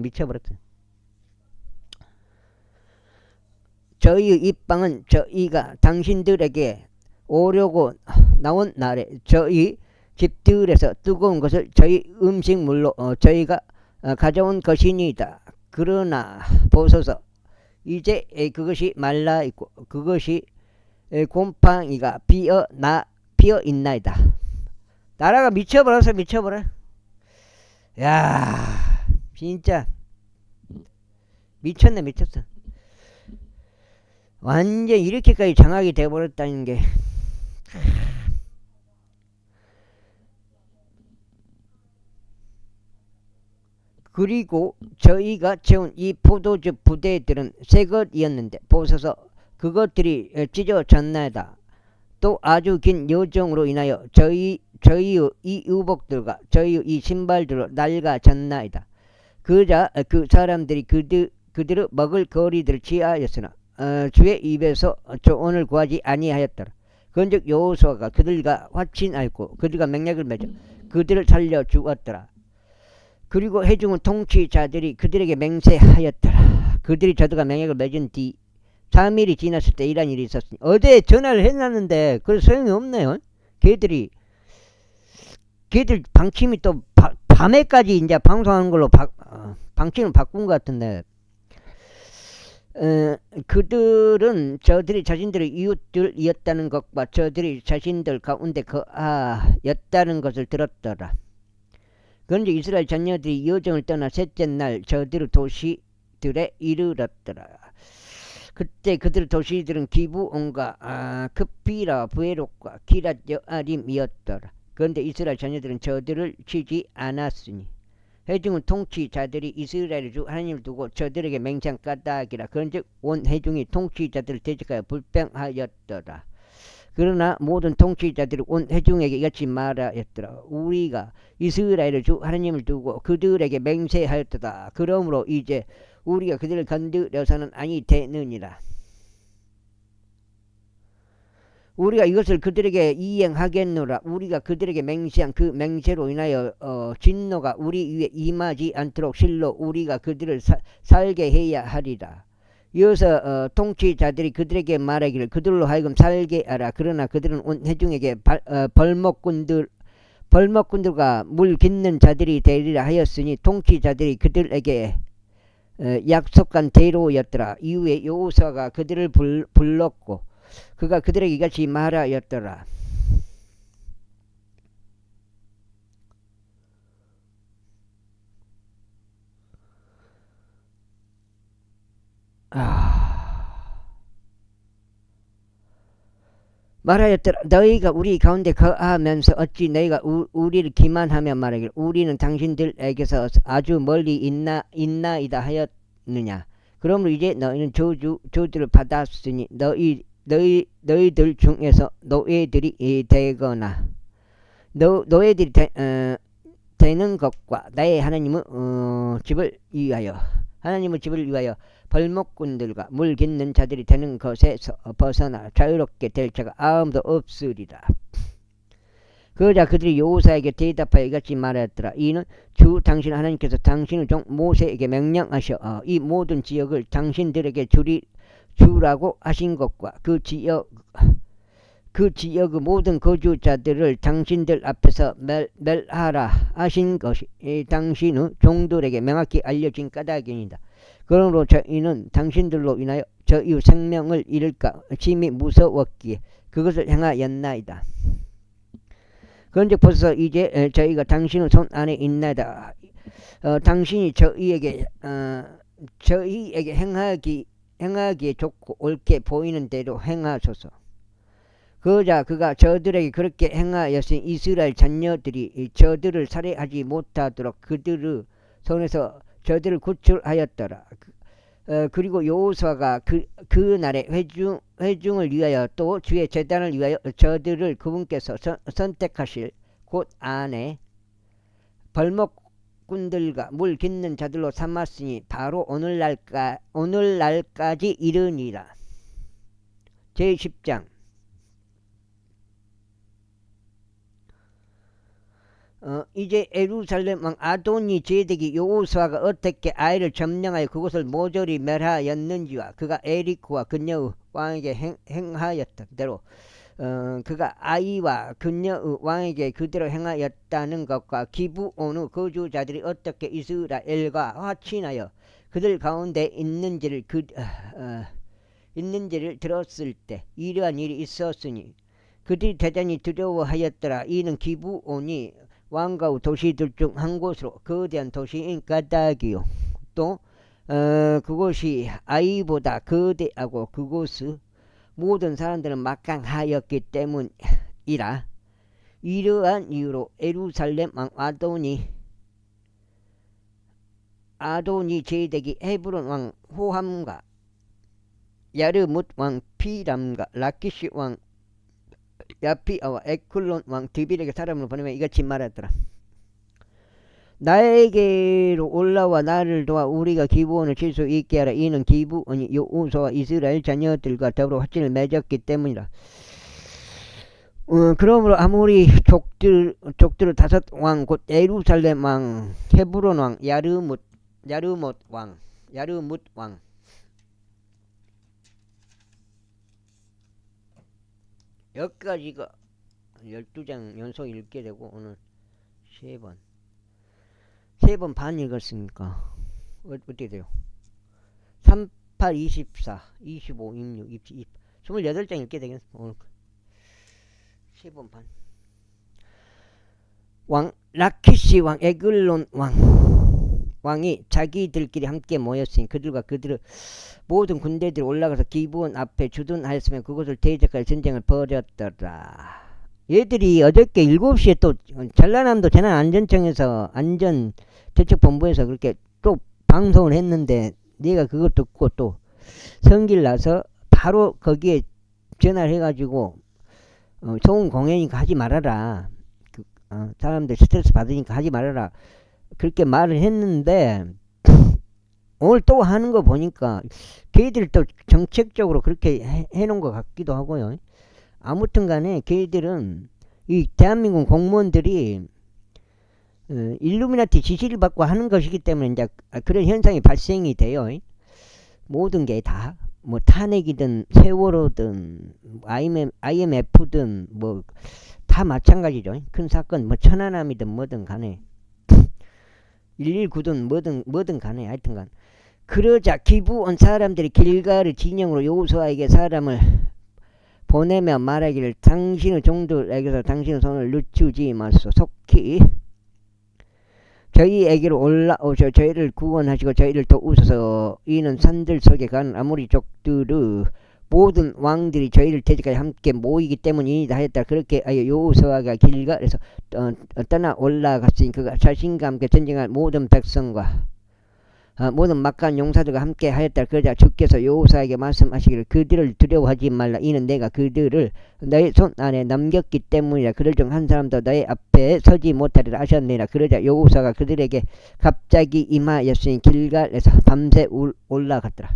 저희의 입방은 저희가 당신들에게 오려고 나온 날에 저희 집들에서 뜨거운 것을 저희 음식물로 저희가 가져온 것이니이다. 그러나 보소서 이제 그것이 말라 있고 그것이 곰팡이가 피어 있나이다. 나라가 미쳐버려. 야 진짜 미쳤어. 완전 이렇게까지 장악이 돼버렸다는 게. 그리고 저희가 채운 이 포도주 부대들은 새 것이었는데 보소서 그것들이 찢어졌나이다. 또 아주 긴 여정으로 인하여 저희의 이 의복들과 저희의 이 신발들로 낡아졌나이다. 그러자 그 사람들이 그들의 먹을 거리들을 취하였으나 주의 입에서 조언을 구하지 아니하였더라. 그런즉 여호수아가 그들과 화친하였고 그들과 맹약을 맺어 그들을 살려주었더라. 그리고 회중의 통치자들이 그들에게 맹세하였더라. 그들이 저들과 맹약을 맺은 뒤 3일이 지났을 때 이런 일이 있었으니 어제 전화를 해놨는데 그 소용이 없네요. 걔들 방침이 또 밤에까지 이제 방송하는 걸로 방침을 바꾼 것 같은데, 그들은 저들이 자신들의 이웃들이었다는 것과 저들이 자신들 가운데 거하였다는 것을 들었더라. 그런데 이스라엘 자녀들이 여정을 떠나 셋째 날 저들의 도시들에 이르렀더라. 그때 그들의 도시들은 기브온과 크피라 부에롯과 기랏 여아림이었더라. 그런데 이스라엘 자녀들은 저들을 치지 않았으니 회중은 통치자들이 이스라엘 주 하나님을 두고 저들에게 맹세한 까닭이라. 그런즉 온 회중이 통치자들을 대적하여 불평하였더라. 그러나 모든 통치자들이 온 회중에게 이같이 말하였더라. 우리가 이스라엘 주 하나님을 두고 그들에게 맹세하였도다. 그러므로 이제 우리가 그들을 건드려서는 아니 되느니라. 우리가 이것을 그들에게 이행하겠노라. 우리가 그들에게 맹세한 그 맹세로 인하여 진노가 우리 위에 임하지 않도록 실로 우리가 그들을 살게 해야 하리라. 이어서 통치자들이 그들에게 말하기를 그들로 하여금 살게 하라. 그러나 그들은 온 회중에게 벌목꾼들과 물 깃는 자들이 되리라 하였으니 통치자들이 그들에게 약속한 대로였더라. 이후에 여호수아가 그들을 불렀고 그가 그들에게 이같이 말하였더라. 말하였더라. 너희가 우리 가운데 거하면서 어찌 너희가 우리를 기만하며 말하기를 우리는 당신들에게서 아주 멀리 있나이다 하였느냐. 그러므로 이제 너희는 저주를 받았으니 너희들 중에서 노예들이 되거나 노예들이 되는 것과 나의 하나님의 집을 위하여 벌목꾼들과 물 깃는 자들이 되는 것에서 벗어나 자유롭게 될 자가 아무도 없으리라. 그러자 그들이 여호수아에게 대답하여 이같이 말하였더라. 이는 주 당신 하나님께서 당신의 종 모세에게 명령하셔 이 모든 지역을 당신들에게 주라고 하신 것과 그 지역의 모든 거주자들을 당신들 앞에서 멸하라 하신 것이 당신의 종들에게 명확히 알려진 까닭이니이다. 그러므로 저희는 당신들로 인하여 저희 생명을 잃을까 심히 무서웠기에 그것을 행하였나이다. 그런즉 벌써 이제 저희가 당신의 손 안에 있나이다. 당신이 저희에게 행하기에 좋고 옳게 보이는 대로 행하소서. 그러자 그가 저들에게 그렇게 행하였으니 이스라엘 자녀들이 저들을 살해하지 못하도록 그들의 손에서 저들을 구출하였더라. 그리고 여호수아가 그 날에 회중을 위하여 또 주의 제단을 위하여 저들을 그분께서 선택하실 곳 안에 벌목꾼들과 물 깃는 자들로 삼았으니 바로 오늘날까지 이르니라. 제10장 이제 예루살렘 왕 아도니 제덱이 여호수아가 어떻게 아이를 점령하여 그곳을 모조리 멸하였는지와 그가 에리코와 그녀의 왕에게 행하였던 대로 그가 아이와 그녀의 왕에게 그대로 행하였다는 것과 기브온의 거주자들이 어떻게 이스라엘과 화친하여 그들 가운데 있는지를 들었을 때 이러한 일이 있었으니 그들이 대단히 두려워하였더라. 이는 기브온이 왕가의 도시들 중 한 곳으로 거대한 도시인 까닭이요. 또 그곳이 아이보다 거대하고 그곳의 모든 사람들은 막강하였기 때문이라. 이러한 이유로 예루살렘 왕 아도니 제덱이 헤브론 왕 호함과 야르뭇 왕 피람과 라키시 왕 야피아와 에클론 왕 드빌에게 사람을 보내며 이같이 말하더라. 나에게로 올라와 나를 도와 우리가 기브온을 칠 수 있게 하라. 이는 기브온이 여호수아와 이스라엘 자녀들과 더불어 화친을 맺었기 때문이라. 그러므로 아모리 족들의 5왕 곧 예루살렘 왕 헤브론 왕 야르뭇 왕 여기까지가 12장 연속 읽게 되고 오늘 3번 3번 반 읽었으니까 어떻게 돼요? 3, 8, 24, 25, 26, 27, 28장 읽게 되겠어. 오늘 3번 반. 왕 라키시 왕 에글론 왕이 자기들끼리 함께 모였으니 그들과 그들의 모든 군대들이 올라가서 기브온 앞에 주둔하였으면 그곳을 대적할 전쟁을 벌였더라. 얘들이 어저께 7시에 또 전라남도 재난안전청에서 안전대책본부에서 그렇게 또 방송을 했는데 내가 그거 듣고 또 성길 나서 바로 거기에 전화를 해가지고 좋은 공연이니까 하지 말아라. 사람들 스트레스 받으니까 하지 말아라. 그렇게 말을 했는데 오늘 또 하는 거 보니까 걔들 또 정책적으로 그렇게 해놓은 것 같기도 하고요. 아무튼 간에 걔들은 이 대한민국 공무원들이 일루미나티 지시를 받고 하는 것이기 때문에 이제 그런 현상이 발생이 돼요. 모든 게 다 뭐 탄핵이든 세월호든 IMF든 뭐 다 마찬가지죠. 큰 사건 뭐 천안함이든 뭐든 간에 119든 뭐든 간에 하여튼간 그러자 기브온 사람들이 길가를 진영으로 여호수아에게 사람을 보내며 말하기를 당신의 종들에게서 당신의 손을 늦추지 마소서. 속히 저희에게로 올라오셔 저희를 구원하시고 저희를 도우소서. 이는 산들 속에 가는 아모리 족들의 모든 왕들이 저희를 대적하여 함께 모이기 때문이다 하였다. 그렇게 하여 여호수아가 길갈에서 떠나 올라갔으니 그가 자신과 함께 전쟁할 모든 백성과 모든 막간 용사들과 함께 하였다. 그러자 주께서 여호수아에게 말씀하시기를 그들을 두려워하지 말라. 이는 내가 그들을 너의 손 안에 넘겼기 때문이라. 그들 중 한 사람도 너의 앞에 서지 못하리라 하셨느니라. 그러자 여호수아가 그들에게 갑자기 임하였으니 길갈에서 밤새 올라갔더라.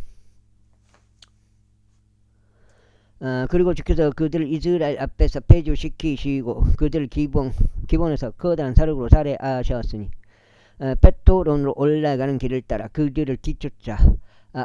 그리고 주께서 그들을 이스라엘 앞에서 패주시키시고 그들을 기본에서 커다란 사륙으로 살해하셨으니 베토론으로 올라가는 길을 따라 그들을 뒤쫓아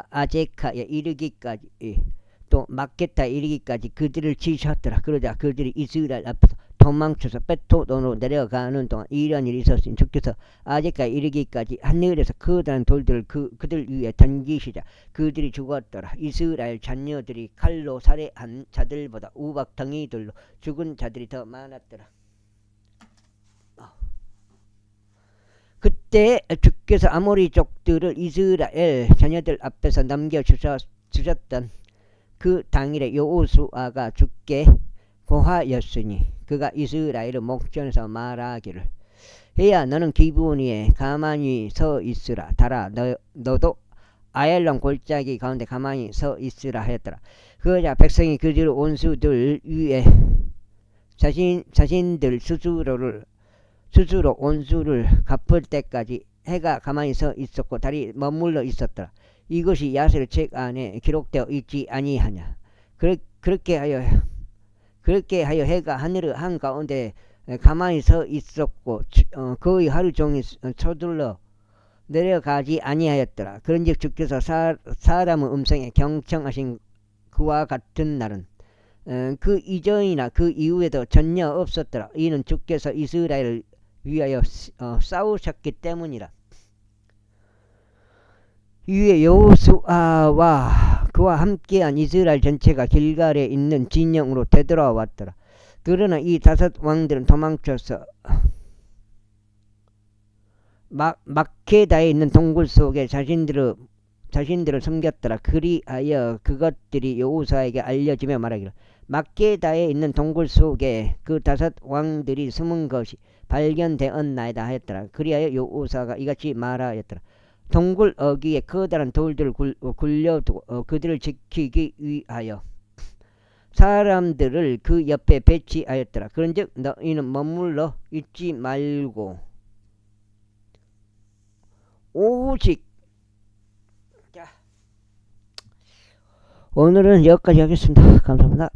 아제카에 이르기까지 또 마케타에 이르기까지 그들을 치셨더라. 그러자 그들이 이스라엘 앞에서 도망쳐서 베토론으로 내려가는 동안 이런 일이 있었으니 주께서 아제카에 이르기까지 하늘에서 커다란 돌들을 그들 위에 던지시자 그들이 죽었더라. 이스라엘 자녀들이 칼로 살해한 자들보다 우박덩이들로 죽은 자들이 더 많았더라. 그때 주께서 아모리 족들을 이스라엘 자녀들 앞에서 넘겨주셨던 그 당일에 여호수아가 주께 고하였으니 그가 이스라엘의 목전에서 말하기를 해야 너는 기브온에 가만히 서 있으라. 달아 너도 아얄론 골짜기 가운데 가만히 서 있으라 하였더라. 그러자 백성이 그들 원수들 위에 자신들 스스로 원수를 갚을 때까지 해가 가만히 서 있었고 달이 머물러 있었더라. 이것이 야셀 책 안에 기록되어 있지 아니하냐. 그렇게 하여 해가 하늘의 한가운데 가만히 서 있었고 거의 하루 종일 서둘러 내려가지 아니하였더라. 그런즉 주께서 사람의 음성에 경청하신 그와 같은 날은 그 이전이나 그 이후에도 전혀 없었더라. 이는 주께서 이스라엘을 위하여 싸우셨기 때문이라. 이에 여호수아와 그와 함께한 이스라엘 전체가 길갈에 있는 진영으로 되돌아왔더라. 그러나 이 5 왕들은 도망쳐서 마케다에 있는 동굴 속에 자신들을 숨겼더라. 그리하여 그것들이 여호수아에게 알려지며 말하기를 마케다에 있는 동굴 속에 그 5 왕들이 숨은 것이 발견되었나이다 하였더라. 그리하여 여호수아가 이같이 말하였더라. 동굴 어귀에 커다란 돌들을 굴려두고 그들을 지키기 위하여 사람들을 그 옆에 배치하였더라. 그런즉 너희는 머물러 있지 말고 오직 오늘은 여기까지 하겠습니다. 감사합니다.